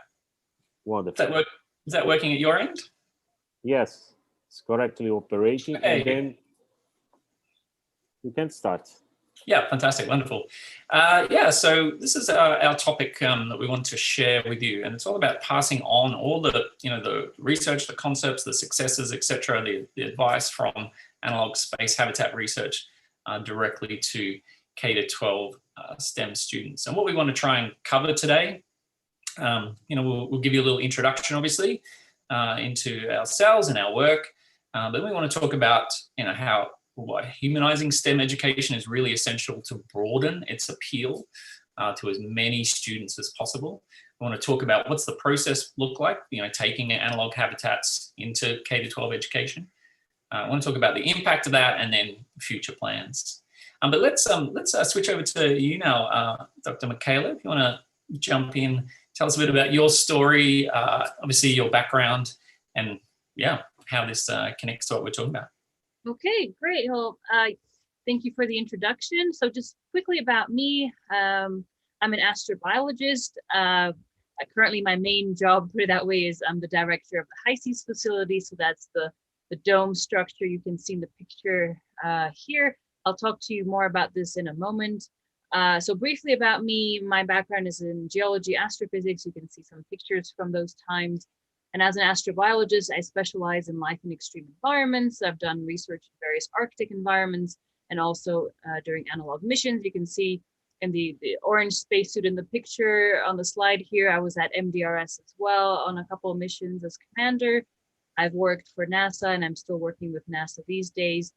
Speaker 2: Wonderful.
Speaker 6: Is that working at your end?
Speaker 2: Yes, it's correctly operating,
Speaker 6: Okay.
Speaker 2: and then you can start.
Speaker 6: Yeah, fantastic, wonderful. Yeah, so this is our topic that we want to share with you, and it's all about passing on all the the research, the concepts, the successes, etc., the advice from analog space habitat research directly to K-12 STEM students. And what we want to try and cover today, we'll give you a little introduction, obviously, into ourselves and our work. But we want to talk about, how humanizing STEM education is really essential to broaden its appeal to as many students as possible. We want to talk about what's the process look like, taking analog habitats into K-12 education. I want to talk about the impact of that and then future plans. But let's switch over to you now, Dr. Michaela, if you want to jump in, tell us a bit about your story, obviously your background, and how this connects to what we're talking about.
Speaker 7: Okay, great. Well, thank you for the introduction. So just quickly about me, I'm an astrobiologist. Currently, my main job, put it that way, is I'm the director of the HISES facility. So that's the dome structure you can see in the picture here. I'll talk to you more about this in a moment. So briefly about me, my background is in geology, astrophysics. You can see some pictures from those times. And as an astrobiologist, I specialize in life in extreme environments. I've done research in various Arctic environments and also during analog missions. You can see in the orange spacesuit in the picture on the slide here, I was at MDRS as well on a couple of missions as commander. I've worked for NASA and I'm still working with NASA these days.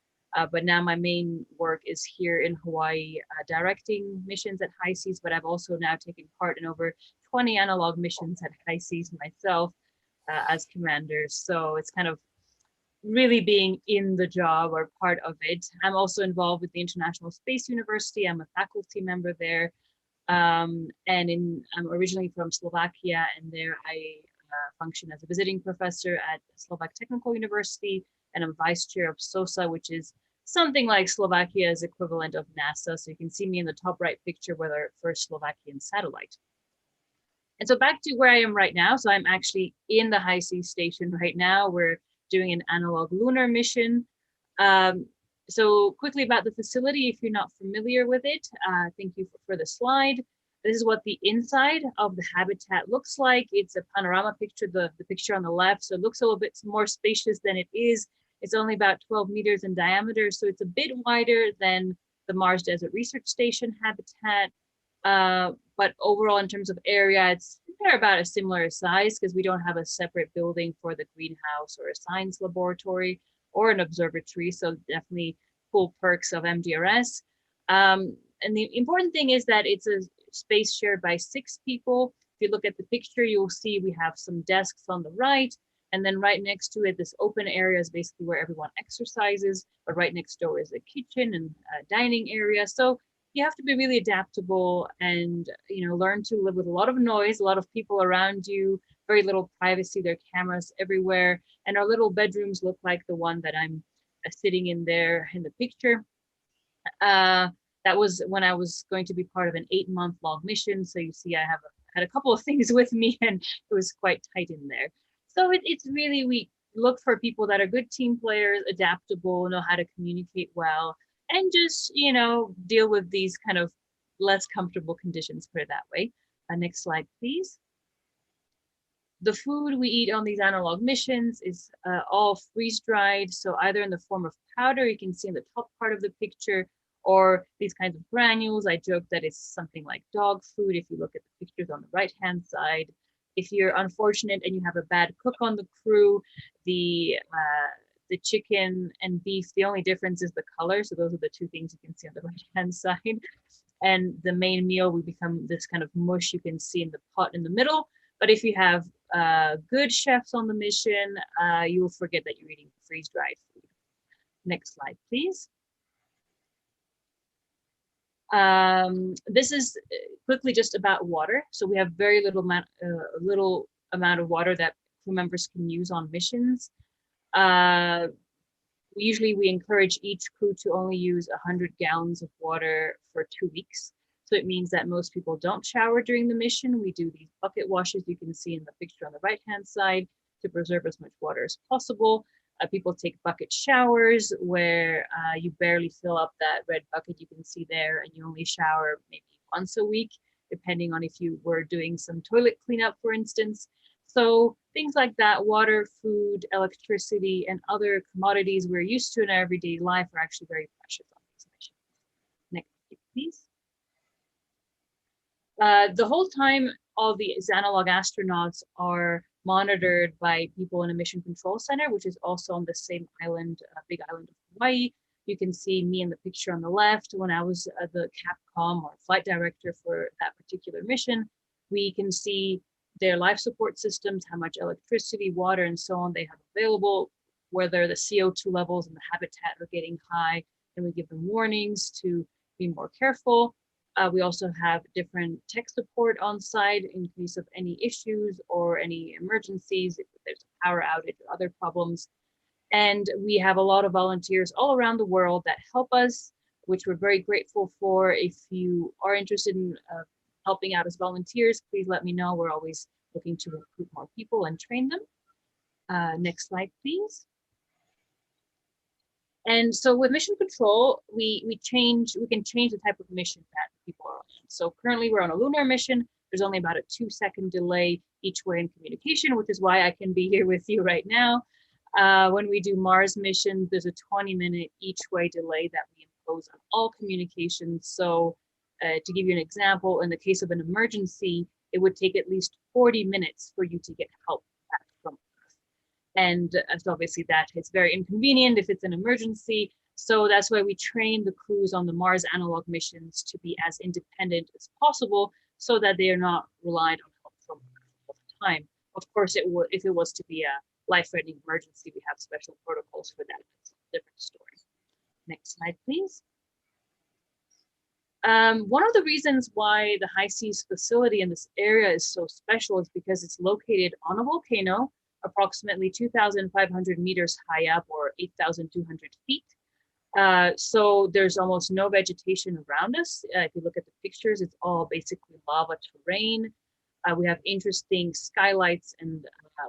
Speaker 7: But now my main work is here in Hawaii, directing missions at HISES, but I've also now taken part in over 20 analog missions at HISES myself as commander. So it's kind of really being in the job or part of it. I'm also involved with the International Space University. I'm a faculty member there. I'm originally from Slovakia, and there I function as a visiting professor at Slovak Technical University, and I'm vice chair of SOSA, which is something like Slovakia's equivalent of NASA. So you can see me in the top right picture with our first Slovakian satellite. And so back to where I am right now. So I'm actually in the HISES station right now. We're doing an analog lunar mission. So quickly about the facility, if you're not familiar with it, thank you for the slide. This is what the inside of the habitat looks like. It's a panorama picture, the picture on the left. So it looks a little bit more spacious than it is. It's only about 12 meters in diameter. So it's a bit wider than the Mars Desert Research Station habitat. But overall, in terms of area, they're about a similar size because we don't have a separate building for the greenhouse or a science laboratory or an observatory. So definitely cool perks of MDRS. And the important thing is that it's a space shared by 6 people. If you look at the picture, you'll see we have some desks on the right. And then right next to it, this open area is basically where everyone exercises. But right next door is a kitchen and a dining area. So you have to be really adaptable and learn to live with a lot of noise, a lot of people around you, very little privacy. There are cameras everywhere, and our little bedrooms look like the one that I'm sitting in there in the picture. That was when I was going to be part of an 8-month long mission. So you see, I had a couple of things with me, and it was quite tight in there. So it's really, we look for people that are good team players, adaptable, know how to communicate well, and just, deal with these kind of less comfortable conditions, put it that way. Next slide, please. The food we eat on these analog missions is all freeze-dried, so either in the form of powder, you can see in the top part of the picture, or these kinds of granules. I joke that it's something like dog food if you look at the pictures on the right-hand side. If you're unfortunate and you have a bad cook on the crew, the chicken and beef, the only difference is the color. So those are the 2 things you can see on the right-hand side. And the main meal will become this kind of mush you can see in the pot in the middle. But if you have good chefs on the mission, you will forget that you're eating freeze-dried food. Next slide, please. This is quickly just about water. So we have very little amount of water that crew members can use on missions. Usually we encourage each crew to only use 100 gallons of water for 2 weeks. So it means that most people don't shower during the mission. We do these bucket washes you can see in the picture on the right-hand side to preserve as much water as possible. People take bucket showers where you barely fill up that red bucket you can see there, and you only shower maybe once a week, depending on if you were doing some toilet cleanup, for instance. So things like that, water, food, electricity, and other commodities we're used to in our everyday life are actually very precious on these missions. Next, please. The whole time, all these analog astronauts are monitored by people in a mission control center, which is also on the same island, big island of Hawaii. You can see me in the picture on the left when I was the Capcom or flight director for that particular mission. We can see their life support systems, how much electricity, water, and so on they have available, whether the CO2 levels in the habitat are getting high, and we give them warnings to be more careful. We also have different tech support on site in case of any issues or any emergencies, if there's a power outage or other problems. And we have a lot of volunteers all around the world that help us, which we're very grateful for. If you are interested in helping out as volunteers, please let me know. We're always looking to recruit more people and train them. Next slide, please. And so with mission control, we can change the type of mission that people are on. So currently we're on a lunar mission. There's only about a 2-second delay each way in communication, which is why I can be here with you right now. When we do Mars missions, there's a 20-minute each way delay that we impose on all communications. So to give you an example, in the case of an emergency, it would take at least 40 minutes for you to get help back from Earth. And so obviously that is very inconvenient if it's an emergency. So that's why we train the crews on the Mars analog missions to be as independent as possible so that they are not reliant on help from Earth all the time. Of course, if it was to be a life-threatening emergency, we have special protocols for that. That's a different story. Next slide, please. One of the reasons why the High Seas facility in this area is so special is because it's located on a volcano, approximately 2,500 meters high up, or 8,200 feet. So there's almost no vegetation around us. If you look at the pictures, it's all basically lava terrain. We have interesting skylights and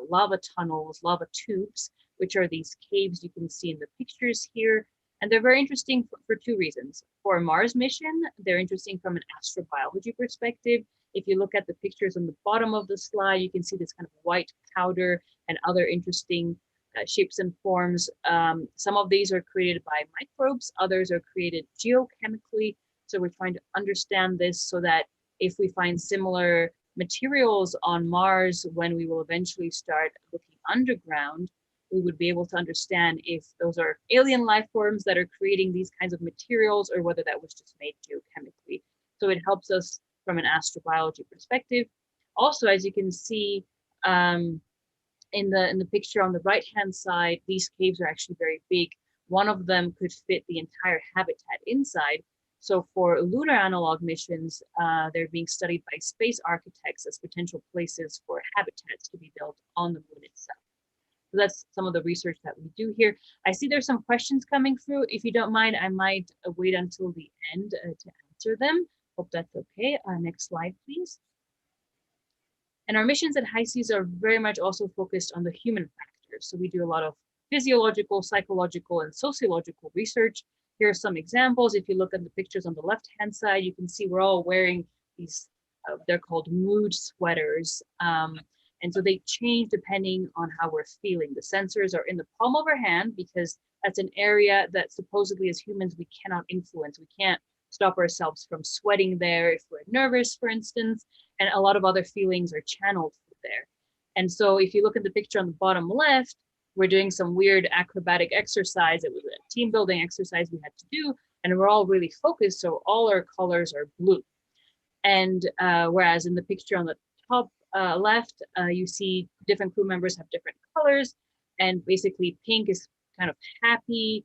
Speaker 7: lava tunnels, lava tubes, which are these caves you can see in the pictures here. And they're very interesting for 2 reasons. For a Mars mission, they're interesting from an astrobiology perspective. If you look at the pictures on the bottom of the slide, you can see this kind of white powder and other interesting shapes and forms. Some of these are created by microbes, others are created geochemically. So we're trying to understand this so that if we find similar materials on Mars, when we will eventually start looking underground, we would be able to understand if those are alien life forms that are creating these kinds of materials or whether that was just made geochemically. So it helps us from an astrobiology perspective. Also, as you can see in the picture on the right-hand side, these caves are actually very big. One of them could fit the entire habitat inside. So for lunar analog missions, they're being studied by space architects as potential places for habitats to be built on the moon itself. So that's some of the research that we do here. I see there's some questions coming through. If you don't mind, I might wait until the end to answer them. Hope that's okay. Next slide, please. And our missions at High Seas are very much also focused on the human factors. So we do a lot of physiological, psychological, and sociological research. Here are some examples. If you look at the pictures on the left-hand side, you can see we're all wearing these, they're called mood sweaters. And so they change depending on how we're feeling. The sensors are in the palm of our hand because that's an area that supposedly as humans we cannot influence. We can't stop ourselves from sweating there if we're nervous, for instance, and a lot of other feelings are channeled there. And so if you look at the picture on the bottom left, we're doing some weird acrobatic exercise. It was a team building exercise we had to do, and we're all really focused, so all our colors are blue. And whereas in the picture on the top left, you see different crew members have different colors, and basically pink is kind of happy,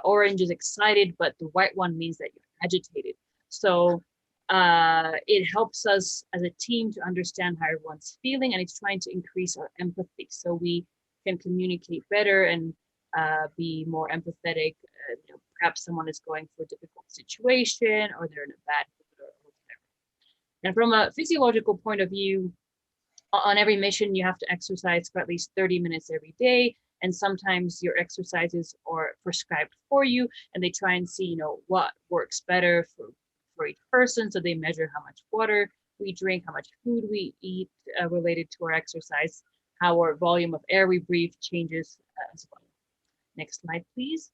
Speaker 7: orange is excited, but the white one means that you're agitated. So it helps us as a team to understand how everyone's feeling, and it's trying to increase our empathy so we can communicate better and be more empathetic. You know, perhaps someone is going through a difficult situation or they're in a bad mood or whatever. And from a physiological point of view, on every mission, you have to exercise for at least 30 minutes every day. And sometimes your exercises are prescribed for you, and they try and see, you know, what works better for each person. So they measure how much water we drink, how much food we eat related to our exercise, how our volume of air we breathe changes as well. Next slide, please.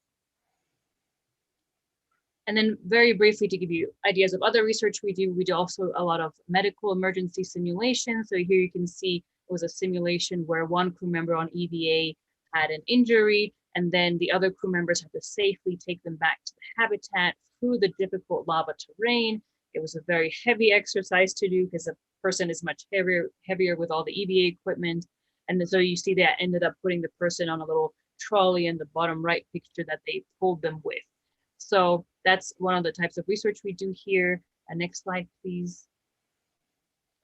Speaker 7: And then very briefly to give you ideas of other research we do also a lot of medical emergency simulation. So here you can see it was a simulation where one crew member on EVA had an injury, and then the other crew members had to safely take them back to the habitat through the difficult lava terrain. It was a very heavy exercise to do because the person is much heavier with all the EVA equipment. And so you see that ended up putting the person on a little trolley in the bottom right picture that they pulled them with. So that's one of the types of research we do here. Next slide, please.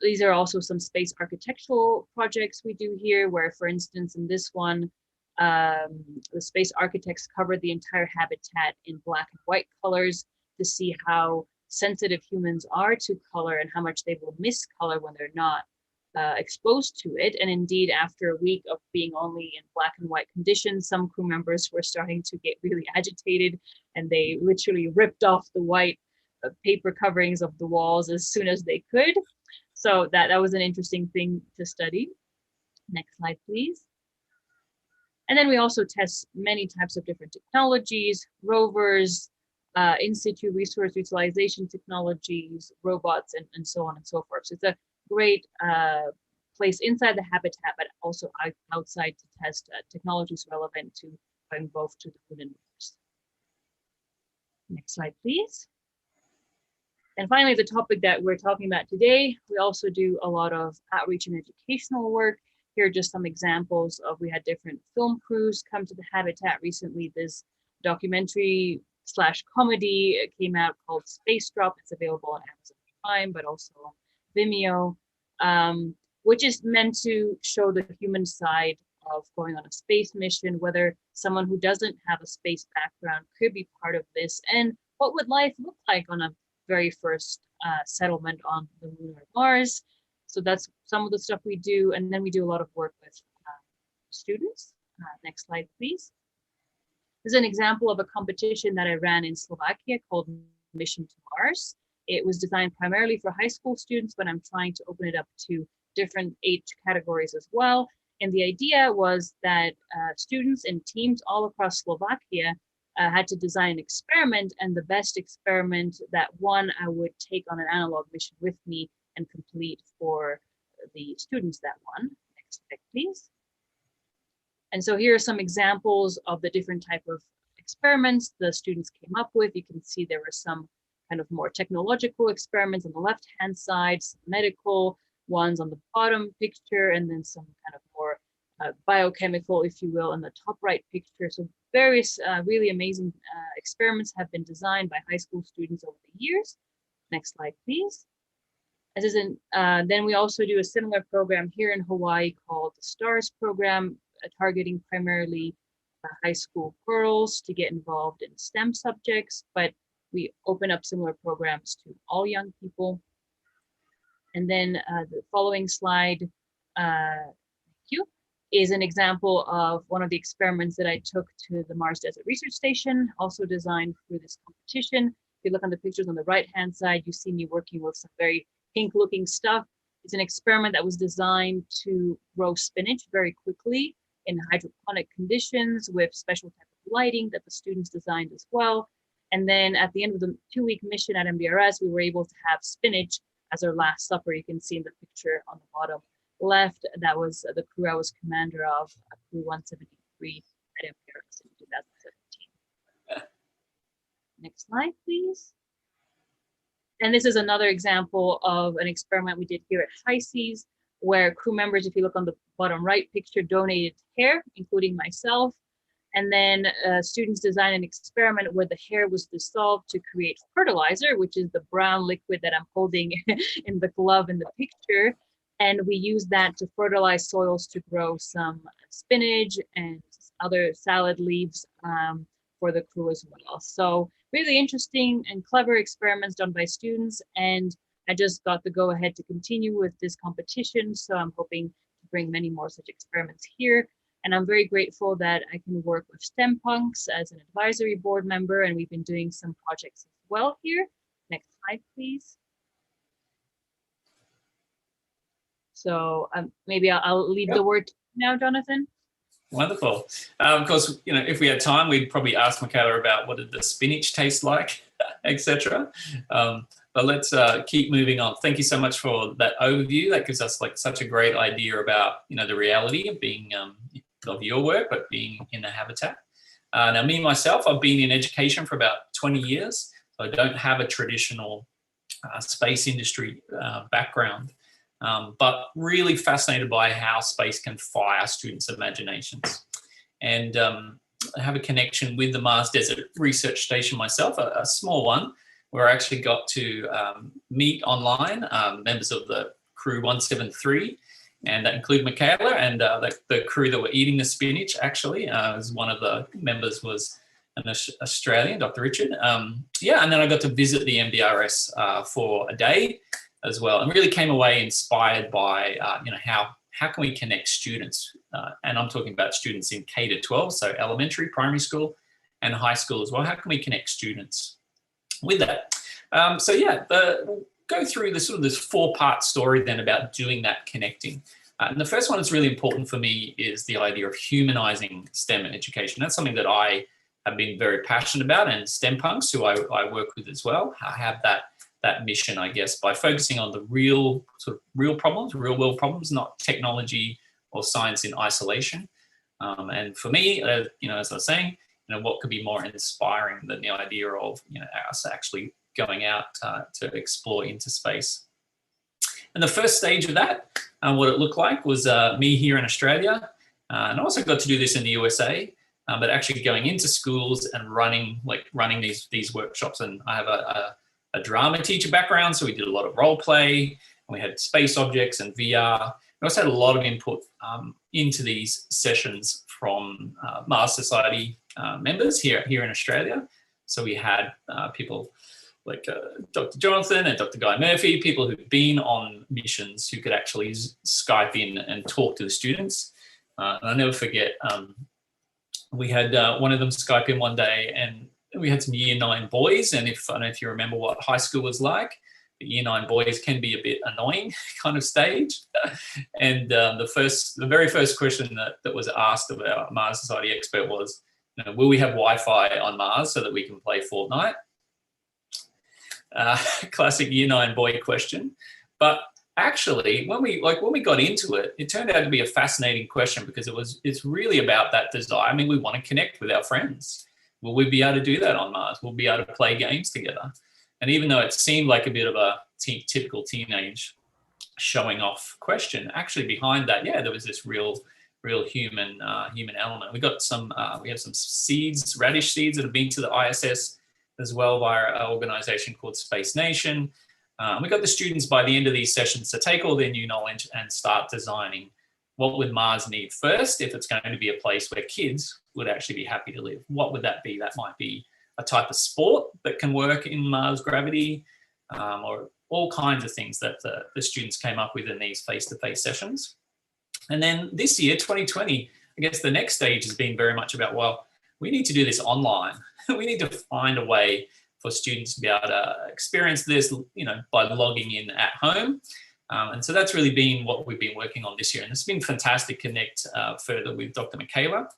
Speaker 7: These are also some space architectural projects we do here, where, for instance, in this one, the space architects covered the entire habitat in black and white colors to see how sensitive humans are to color and how much they will miss color when they're not exposed to it. And indeed, after a week of being only in black and white conditions, some crew members were starting to get really agitated, and they literally ripped off the white paper coverings of the walls as soon as they could. So that was an interesting thing to study. Next slide, please. And then we also test many types of different technologies, rovers, in situ resource utilization technologies, robots, and so on and so forth. So it's a great place inside the habitat, but also outside to test technologies relevant to going both to the moon and Mars. Next slide, please. And finally, the topic that we're talking about today, we also do a lot of outreach and educational work. Here are just some examples of, we had different film crews come to the habitat recently. This documentary / comedy came out called Space Drop. It's available on Amazon Prime, but also on Vimeo, which is meant to show the human side of going on a space mission, whether someone who doesn't have a space background could be part of this, and what would life look like on a very first settlement on the Lunar Mars. So that's some of the stuff we do. And then we do a lot of work with students. Next slide, please. This is an example of a competition that I ran in Slovakia called Mission to Mars. It was designed primarily for high school students, but I'm trying to open it up to different age categories as well. And the idea was that students and teams all across Slovakia had to design an experiment, and the best experiment that won, I would take on an analog mission with me and complete for the students that won. Next slide, please. And so here are some examples of the different type of experiments the students came up with. You can see there were some kind of more technological experiments on the left-hand side, some medical ones on the bottom picture, and then some kind of more biochemical, if you will, in the top right picture. So various really amazing experiments have been designed by high school students over the years. Next slide, please. Then we also do a similar program here in Hawaii called the STARS program, targeting primarily high school girls to get involved in STEM subjects, but we open up similar programs to all young people. And then the following slide, thank you, is an example of one of the experiments that I took to the Mars Desert Research Station, also designed through this competition. If you look on the pictures on the right-hand side, you see me working with some very pink-looking stuff. It's an experiment that was designed to grow spinach very quickly in hydroponic conditions with special type of lighting that the students designed as well. And then at the end of the 2-week mission at MDRS, we were able to have spinach as our last supper. You can see in the picture on the bottom left, that was the crew I was commander of, crew 173 at MDRS in 2017. Next slide, please. And this is another example of an experiment we did here at HISES, where crew members, if you look on the bottom right picture, donated hair, including myself. And then students designed an experiment where the hair was dissolved to create fertilizer, which is the brown liquid that I'm holding in the glove in the picture. And we used that to fertilize soils to grow some spinach and other salad leaves for the crew as well. So really interesting and clever experiments done by students. And I just got the go ahead to continue with this competition. So I'm hoping to bring many more such experiments here. And I'm very grateful that I can work with STEM Punks as an advisory board member, and we've been doing some projects as well here. Next slide, please. So maybe I'll leave the word now, Jonathan.
Speaker 6: Wonderful. Of course, if we had time, we'd probably ask Michaela about what did the spinach taste like. etc. But let's keep moving on. Thank you so much for that overview. That gives us like such a great idea about, you know, the reality of being of your work, but being in the habitat. Now, me myself, I've been in education for about 20 years. So I don't have a traditional space industry background, but really fascinated by how space can fire students' imaginations. And I have a connection with the Mars Desert Research Station myself, a small one, where I actually got to meet online members of the crew 173, and that include Michaela and the crew that were eating the spinach. Actually, as one of the members was an Australian, Dr. Richard. Yeah, and then I got to visit the MDRS for a day as well, and really came away inspired by you know, how can we connect students, and I'm talking about students in K to 12, so elementary, primary school, and high school as well. How can we connect students with that? So yeah, we'll go through this sort of this 4-part story then about doing that connecting. And the first one that's really important for me is the idea of humanizing STEM education. That's something that I have been very passionate about, and STEM punks, who I work with as well, I have that mission, I guess, by focusing on the real problems, real world problems, not technology or science in isolation. And for me, you know, as I was saying, you know, what could be more inspiring than the idea of, you know, us actually going out to explore into space. And the first stage of that, what it looked like was me here in Australia, and I also got to do this in the USA, but actually going into schools and running these workshops. And I have a drama teacher background, so we did a lot of role play, and we had space objects and VR. We also had a lot of input into these sessions from Mars Society members here in Australia. So we had people like Dr. Jonathan and Dr. Guy Murphy, people who've been on missions who could actually Skype in and talk to the students. And I'll never forget, we had one of them Skype in one day, and we had some year 9 boys. And I don't know if you remember what high school was like, but year 9 boys can be a bit annoying kind of stage. And the very first question that was asked of our Mars Society expert was, you know, will we have Wi-Fi on Mars so that we can play Fortnite? Classic year 9 boy question. But actually, when we got into it, it turned out to be a fascinating question, because it's really about that desire. I mean, we want to connect with our friends. Will we be able to do that on Mars? We'll be able to play games together. And even though it seemed like a bit of a typical teenage showing off question, actually behind that, yeah, there was this real human element. We have some seeds, radish seeds, that have been to the ISS as well via an organization called Space Nation. We got the students by the end of these sessions to take all their new knowledge and start designing what would Mars need first if it's going to be a place where kids would actually be happy to live. What would that be? That might be a type of sport that can work in Mars gravity, or all kinds of things that the students came up with in these face-to-face sessions. And then this year, 2020, I guess the next stage has been very much about, well, we need to do this online. We need to find a way for students to be able to experience this, you know, by logging in at home. And so that's really been what we've been working on this year. And it's been fantastic to connect further with Dr. Michaela.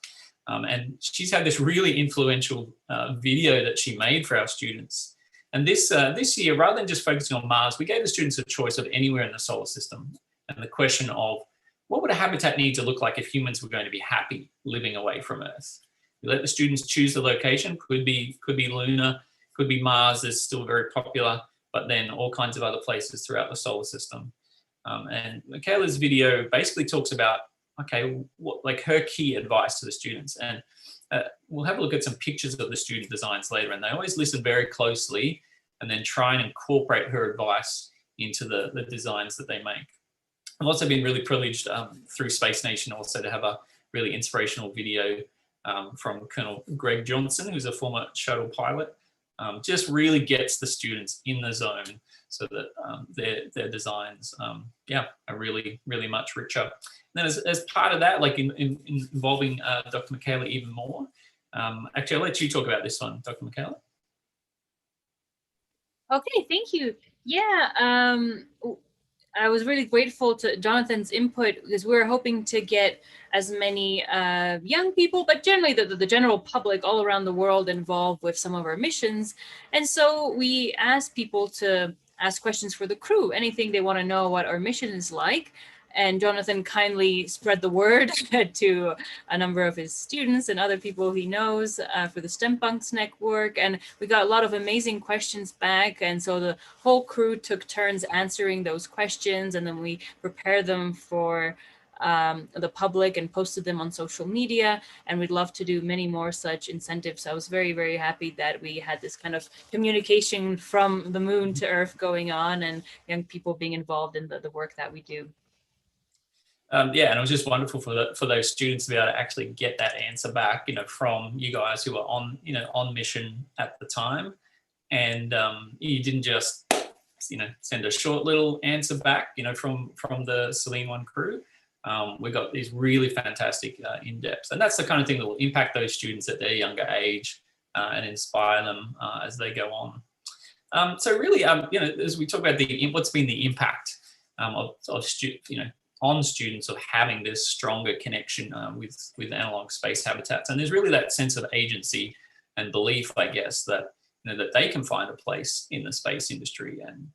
Speaker 6: And she's had this really influential video that she made for our students. And this year, rather than just focusing on Mars, we gave the students a choice of anywhere in the solar system. And the question of, what would a habitat need to look like if humans were going to be happy living away from Earth? We let the students choose the location. Could be Lunar, could be Mars, is still very popular, but then all kinds of other places throughout the solar system. And Michaela's video basically talks about, okay, like her key advice to the students. And we'll have a look at some pictures of the student designs later, and they always listen very closely and then try and incorporate her advice into the designs that they make. I've also been really privileged through Space Nation also to have a really inspirational video from Colonel Greg Johnson, who's a former shuttle pilot. Just really gets the students in the zone so that their designs, are really, really much richer. And then as part of that, like involving Dr. Michaela even more, actually, I'll let you talk about this one, Dr. Michaela.
Speaker 7: Okay, thank you. Yeah, I was really grateful to Jonathan's input because we're hoping to get as many young people, but generally the general public all around the world involved with some of our missions. And so we asked people to ask questions for the crew, anything they want to know what our mission is like. And Jonathan kindly spread the word to a number of his students and other people he knows for the STEM Punks network. And we got a lot of amazing questions back. And so the whole crew took turns answering those questions. And then we prepared them for the public and posted them on social media. And we'd love to do many more such incentives. So I was very, very happy that we had this kind of communication from the moon to Earth going on and young people being involved in the work that we do.
Speaker 6: Yeah, and it was just wonderful for those students to be able to actually get that answer back, from you guys who were on mission at the time, and you didn't just, send a short little answer back, from the Selene One crew. We got these really fantastic in-depths, and that's the kind of thing that will impact those students at their younger age and inspire them as they go on. So really, as we talk about what's been the impact of on students of having this stronger connection with analog space habitats. And there's really that sense of agency and belief, I guess, that that they can find a place in the space industry. And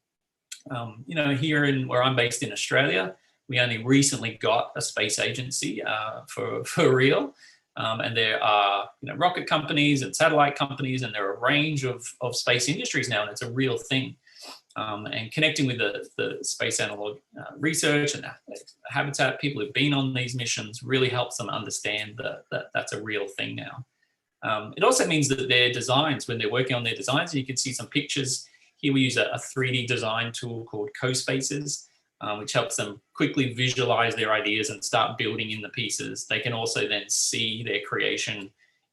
Speaker 6: here where I'm based in Australia, we only recently got a space agency for real. And there are rocket companies and satellite companies, and there are a range of space industries now, and it's a real thing. And connecting with the space analog research and habitat people who've been on these missions really helps them understand that that's a real thing now. It also means that their designs, when they're working on their designs, you can see some pictures. Here we use a 3D design tool called CoSpaces, which helps them quickly visualize their ideas and start building in the pieces. They can also then see their creation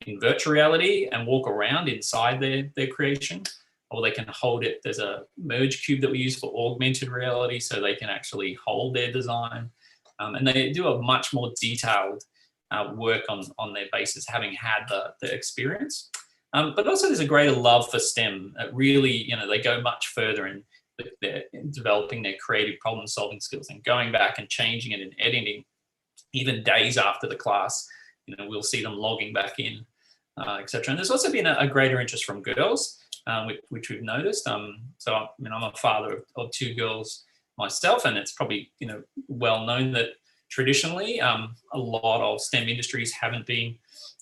Speaker 6: in virtual reality and walk around inside their creation. Or they can hold it. There's a merge cube that we use for augmented reality, so they can actually hold their design. And they do a much more detailed work on their bases, having had the experience. But also there's a greater love for STEM. Really, they go much further in developing their creative problem solving skills and going back and changing it and editing, even days after the class. We'll see them logging back in, etc. And there's also been a greater interest from girls, which we've noticed. So I'm a father of two girls myself, and it's probably well known that traditionally a lot of STEM industries haven't been,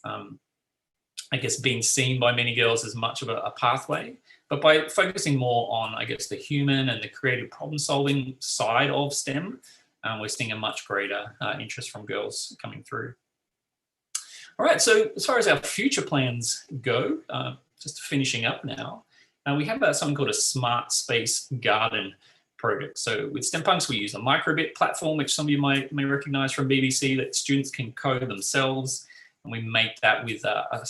Speaker 6: I guess, being seen by many girls as much of a pathway. But by focusing more on, I guess, the human and the creative problem solving side of STEM, we're seeing a much greater interest from girls coming through. All right, so as far as our future plans go, just finishing up now, we have something called a Smart Space Garden project. So with STEM Punks, we use a microbit platform, which some of you may recognize from BBC, that students can code themselves. And we make that with a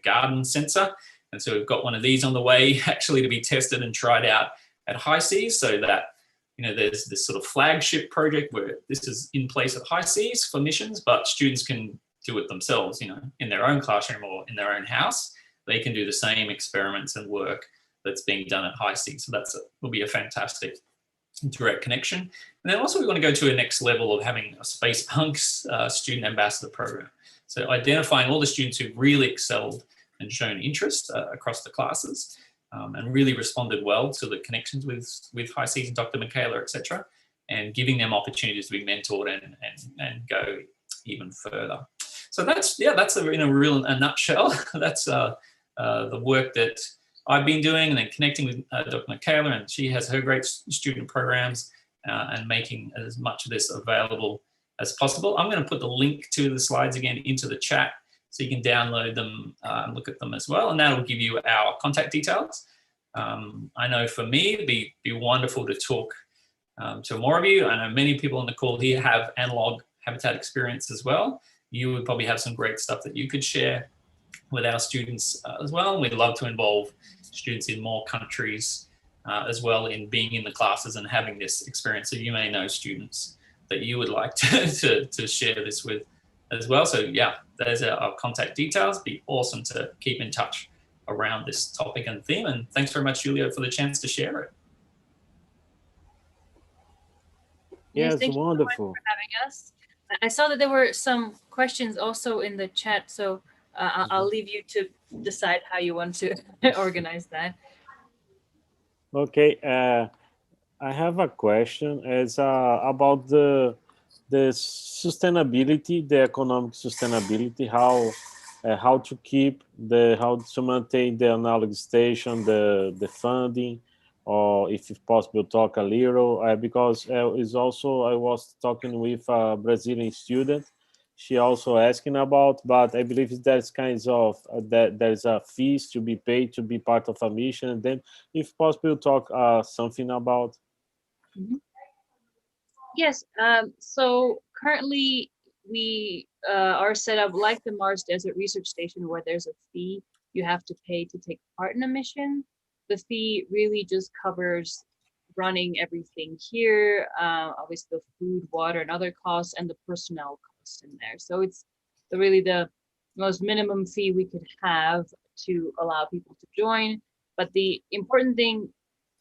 Speaker 6: garden sensor. And so we've got one of these on the way actually to be tested and tried out at High Seas, so that there's this sort of flagship project where this is in place at High Seas for missions, but students can do it themselves, in their own classroom or in their own house. They can do the same experiments and work that's being done at High Seas. So will be a fantastic direct connection. And then also we want to go to a next level of having a Space Punks student ambassador program. So identifying all the students who've really excelled and shown interest across the classes and really responded well to the connections with High Seas and Dr. Michaela, etc., and giving them opportunities to be mentored and go even further. So that's in a nutshell. That's the work that I've been doing, and then connecting with Dr. Michaela, and she has her great student programs and making as much of this available as possible. I'm going to put the link to the slides again into the chat so you can download them and look at them as well, and that'll give you our contact details. I know for me, it'd be wonderful to talk to more of you. I know many people on the call here have analog habitat experience as well. You would probably have some great stuff that you could share with our students as well. We'd love to involve students in more countries as well in being in the classes and having this experience. So you may know students that you would like to share this with as well. So yeah, there's our contact details. It'd be awesome to keep in touch around this topic and theme. And thanks very much, Julio, for the chance to share it.
Speaker 2: Yes,
Speaker 7: thank you so much
Speaker 2: wonderful.
Speaker 7: for having us. I saw that there were some questions also in the chat, so I'll leave you to decide how you want to organize that.
Speaker 2: Okay, I have a question. It's about the sustainability, the economic sustainability, how to keep how to maintain the analog station, the funding, or if it's possible, talk a little because it's also I was talking with a Brazilian student. She also asking about, but I believe there's kinds of that there's a fees to be paid to be part of a mission. And then, if possible, talk something about.
Speaker 7: Mhm. Yes, so currently we are set up like the Mars Desert Research Station where there's a fee you have to pay to take part in a mission. The fee really just covers running everything here, obviously the food, water, and other costs, and the personnel costs in there. So it's really the most minimum fee we could have to allow people to join. But the important thing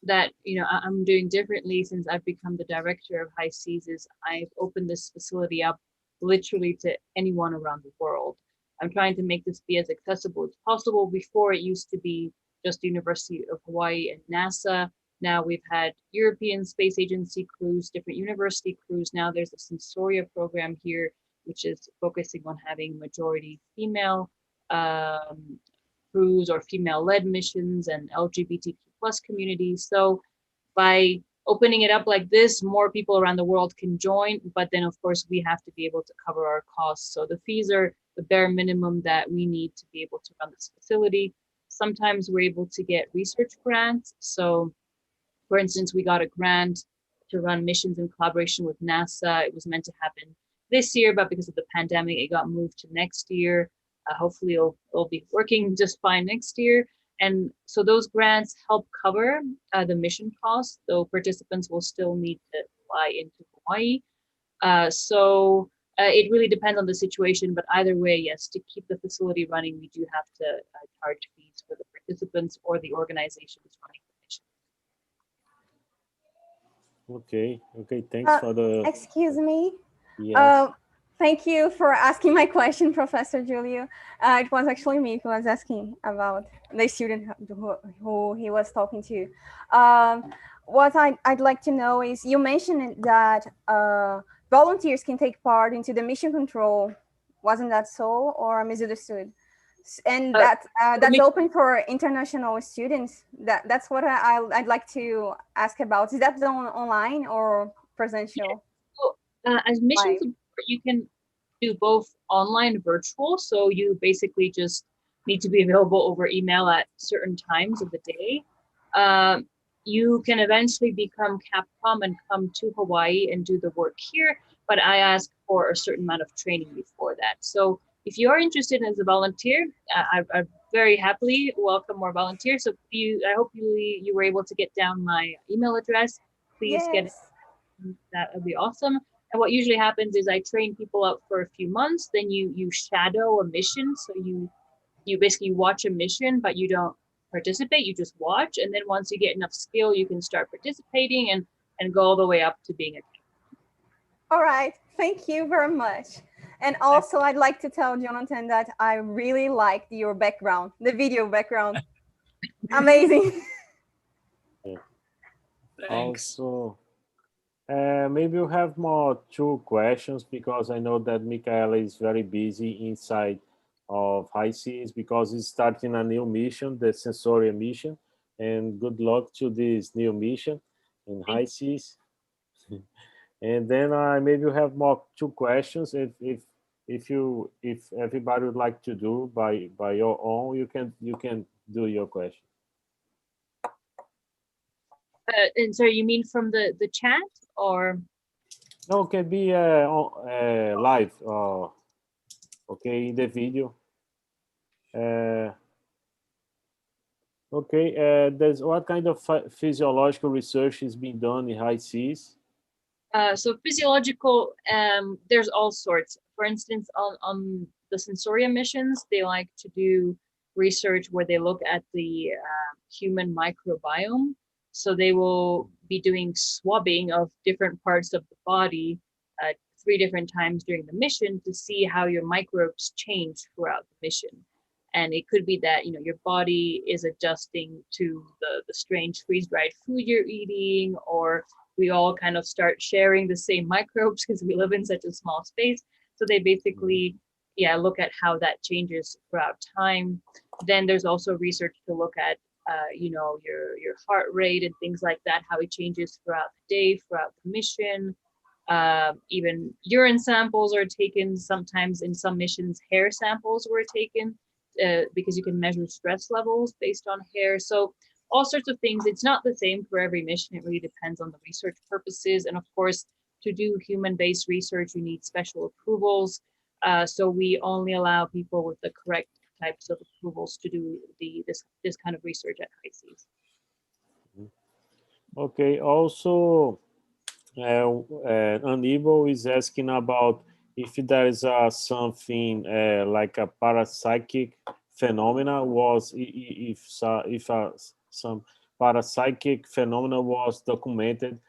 Speaker 7: that I'm doing differently since I've become the director of High Seas is I've opened this facility up literally to anyone around the world. I'm trying to make this be as accessible as possible. Before it used to be just University of Hawaii and NASA. Now we've had European Space Agency crews, different university crews. Now there's a Sensoria program here, which is focusing on having majority female crews or female-led missions and LGBTQ plus communities. So by opening it up like this, more people around the world can join, but then of course we have to be able to cover our costs. So the fees are the bare minimum that we need to be able to run this facility. Sometimes we're able to get research grants. So for instance, we got a grant to run missions in collaboration with NASA. It was meant to happen this year, but because of the pandemic, it got moved to next year. Hopefully it'll be working just fine next year. And so those grants help cover the mission costs, though participants will still need to fly into Hawaii. It really depends on the situation, but either way, yes, to keep the facility running, we do have to charge fees for the participants or the organizations running the mission.
Speaker 2: Okay, thanks for the.
Speaker 3: Excuse me.
Speaker 2: Yes.
Speaker 3: Thank you for asking my question, Professor Julio. It was actually me who was asking about the student who he was talking to. What I'd like to know is, you mentioned that volunteers can take part into the mission control. Wasn't that so, or I misunderstood? And that's open for international students. That's what I'd like to ask about. Is that done online or presential?
Speaker 7: Yeah. As mission support, you can do both online and virtual. So you basically just need to be available over email at certain times of the day. You can eventually become Capcom and come to Hawaii and do the work here, but I ask for a certain amount of training before that. So if you are interested as a volunteer, I very happily welcome more volunteers. So I hope you were able to get down my email address. Please get it. That would be awesome. And what usually happens is I train people up for a few months, then you shadow a mission. So you basically watch a mission, but you don't participate, you just watch. And then once you get enough skill, you can start participating and go all the way up to being a captain.
Speaker 3: All right, thank you very much. And also I'd like to tell Jonathan that I really liked your background, the video background. Amazing.
Speaker 2: Yeah.
Speaker 6: Thanks.
Speaker 2: Also, maybe you have more 2 questions because I know that Michaela is very busy inside of High Seas because he's starting a new mission, the Sensoria mission. And good luck to this new mission in High Seas. And then maybe you have more 2 questions. If everybody would like to do by your own, you can do your question.
Speaker 7: And so you mean from the chat or?
Speaker 2: No, it can be live. Okay, in the video. Okay, there's what kind of physiological research is being done in High Seas?
Speaker 7: So physiological, there's all sorts. For instance, on the Sensoria missions, they like to do research where they look at the human microbiome. So they will be doing swabbing of different parts of the body 3 different times during the mission to see how your microbes change throughout the mission. And it could be that, you know, your body is adjusting to the strange freeze-dried food you're eating, or we all kind of start sharing the same microbes because we live in such a small space. So they basically, yeah, look at how that changes throughout time. Then there's also research to look at, you know, your heart rate and things like that, how it changes throughout the day, throughout the mission. Even urine samples are taken. Sometimes in some missions, hair samples were taken because you can measure stress levels based on hair. So all sorts of things. It's not the same for every mission. It really depends on the research purposes. And of course, to do human-based research, you need special approvals. So we only allow people with the correct types of approvals to do this kind of research at HISES.
Speaker 2: Okay. Also, Unable is asking about if there is something like a parapsychic phenomena was if some parapsychic phenomena was documented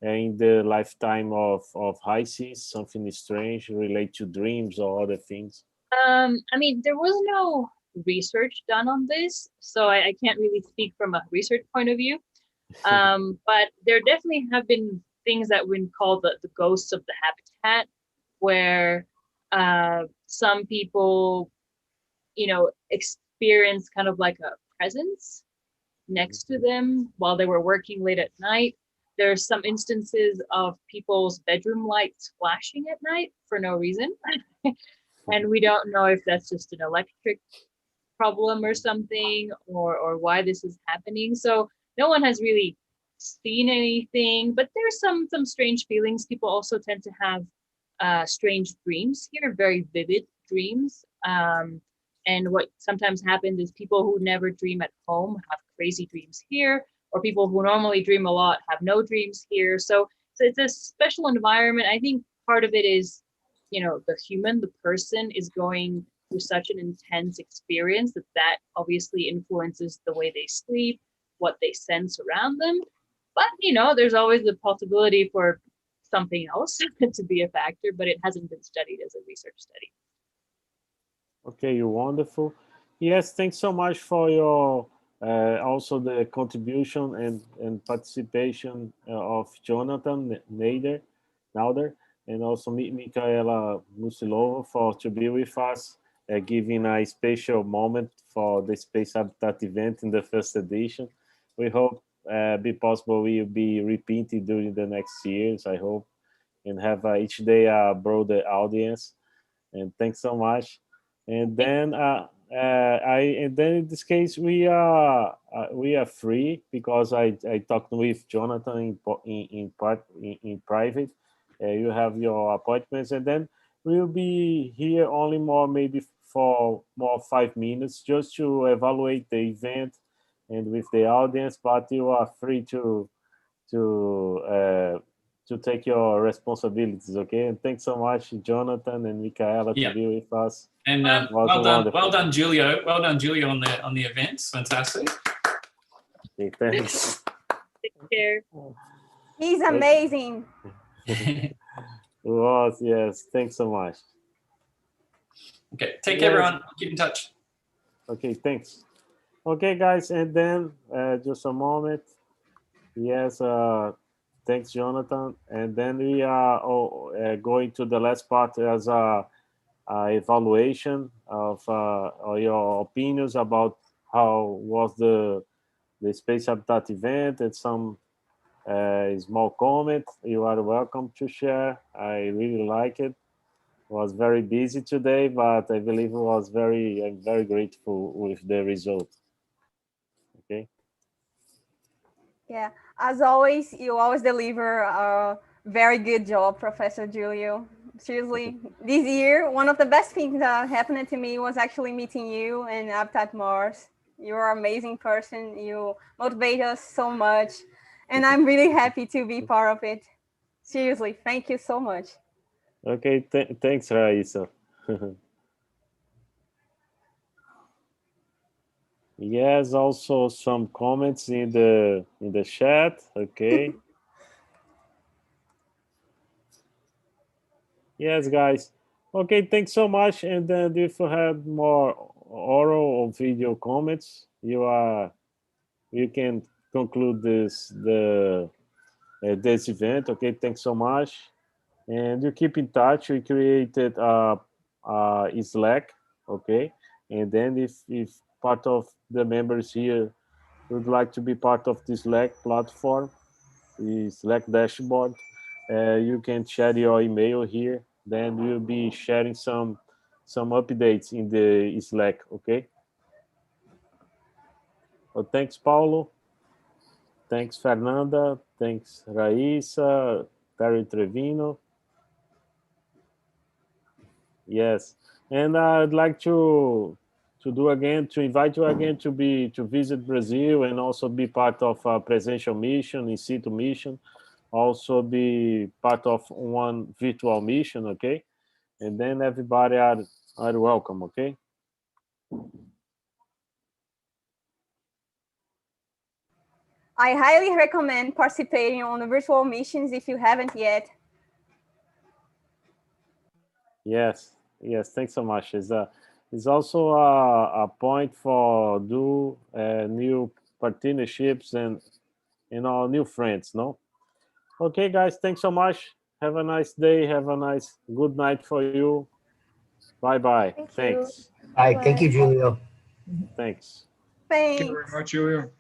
Speaker 2: in the lifetime of HISES, something strange related to dreams or other things.
Speaker 7: I mean, there was no research done on this, so I can't really speak from a research point of view. But there definitely have been things that we call the ghosts of the habitat, where some people, you know, experience kind of like a presence next to them while they were working late at night. There's some instances of people's bedroom lights flashing at night for no reason. And we don't know if that's just an electric problem or something, or why this is happening. So no one has really seen anything, but there's some strange feelings. People also tend to have strange dreams here, very vivid dreams. And what sometimes happens is people who never dream at home have crazy dreams here, or people who normally dream a lot have no dreams here. So it's a special environment. I think part of it is, you know, the person is going through such an intense experience that obviously influences the way they sleep, what they sense around them. But, you know, there's always the possibility for something else to be a factor, but it hasn't been studied as a research study.
Speaker 2: Okay, you're wonderful. Yes, thanks so much for your also the contribution and participation of Jonathan Nauder, and also Michaela Musilova for to be with us, giving a special moment for the Space Habitat event in the first edition. We hope be possible will be repeated during the next years, I hope, and have each day a broader audience. And thanks so much. And then and then in this case we are free because I talked with Jonathan in private. You have your appointments, and then we'll be here only maybe for 5 minutes just to evaluate the event and with the audience. But you are free to take your responsibilities, okay? And thanks so much, Jonathan and Michaela, to be with us.
Speaker 6: And well done, Julio. Well done, Julio, on the events. Fantastic.
Speaker 2: Okay, thanks.
Speaker 7: Take care.
Speaker 3: He's amazing.
Speaker 2: Was, yes. Thanks so much.
Speaker 6: Okay, take care, everyone. Keep in touch.
Speaker 2: Okay, thanks. Okay, guys, and then just a moment. Yes, thanks, Jonathan. And then we are going to the last part as a evaluation of your opinions about how was the Space Habitat event and some small comment. You are welcome to share. I really like it. Was very busy today, but I believe it was I'm very grateful with the result. Okay.
Speaker 3: Yeah, as always, you always deliver a very good job, Professor Julio. Seriously, this year, one of the best things that happened to me was actually meeting you and Habitat Mars. You're an amazing person. You motivate us so much. And I'm really happy to be part of it. Seriously, thank you so much.
Speaker 2: Okay, thanks, Raisa. Yes, also some comments in the chat. Okay. Yes, guys. Okay, thanks so much. And then if you have more oral or video comments, you can conclude this event. Okay, thanks so much. And you keep in touch. We created Slack. Okay, and then if part of the members here would like to be part of the Slack platform, the Slack dashboard, you can share your email here. Then we'll be sharing some updates in the Slack. Okay. Well, thanks, Paulo. Thanks, Fernanda. Thanks, Raíssa, Terry Trevino. Yes, and I'd like to invite you again to visit Brazil and also be part of a presential mission, in situ mission, also be part of one virtual mission, okay? And then everybody are welcome, okay?
Speaker 3: I highly recommend participating on the virtual missions if you haven't yet.
Speaker 2: Yes, yes, thanks so much. It's also a point for do new partnerships and new friends, no? Okay, guys, thanks so much. Have a nice day. Have a nice good night for you. Bye-bye.
Speaker 3: Thank you.
Speaker 2: Thanks.
Speaker 4: All right, thank you, Julio.
Speaker 2: Thanks.
Speaker 5: Thank you very
Speaker 3: Thanks.
Speaker 5: much, Julio.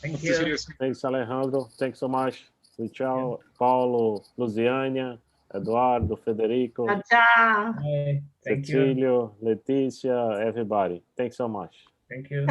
Speaker 4: Thank
Speaker 5: Hope to see you soon.
Speaker 2: Thanks, Alejandro. Thanks so much. Tchau, Paulo, Luziânia, Eduardo, Federico,
Speaker 8: Tchau, tchau.
Speaker 4: Bye. Thank you.
Speaker 2: Cecílio, Letícia, everybody. Thanks so much.
Speaker 4: Thank you.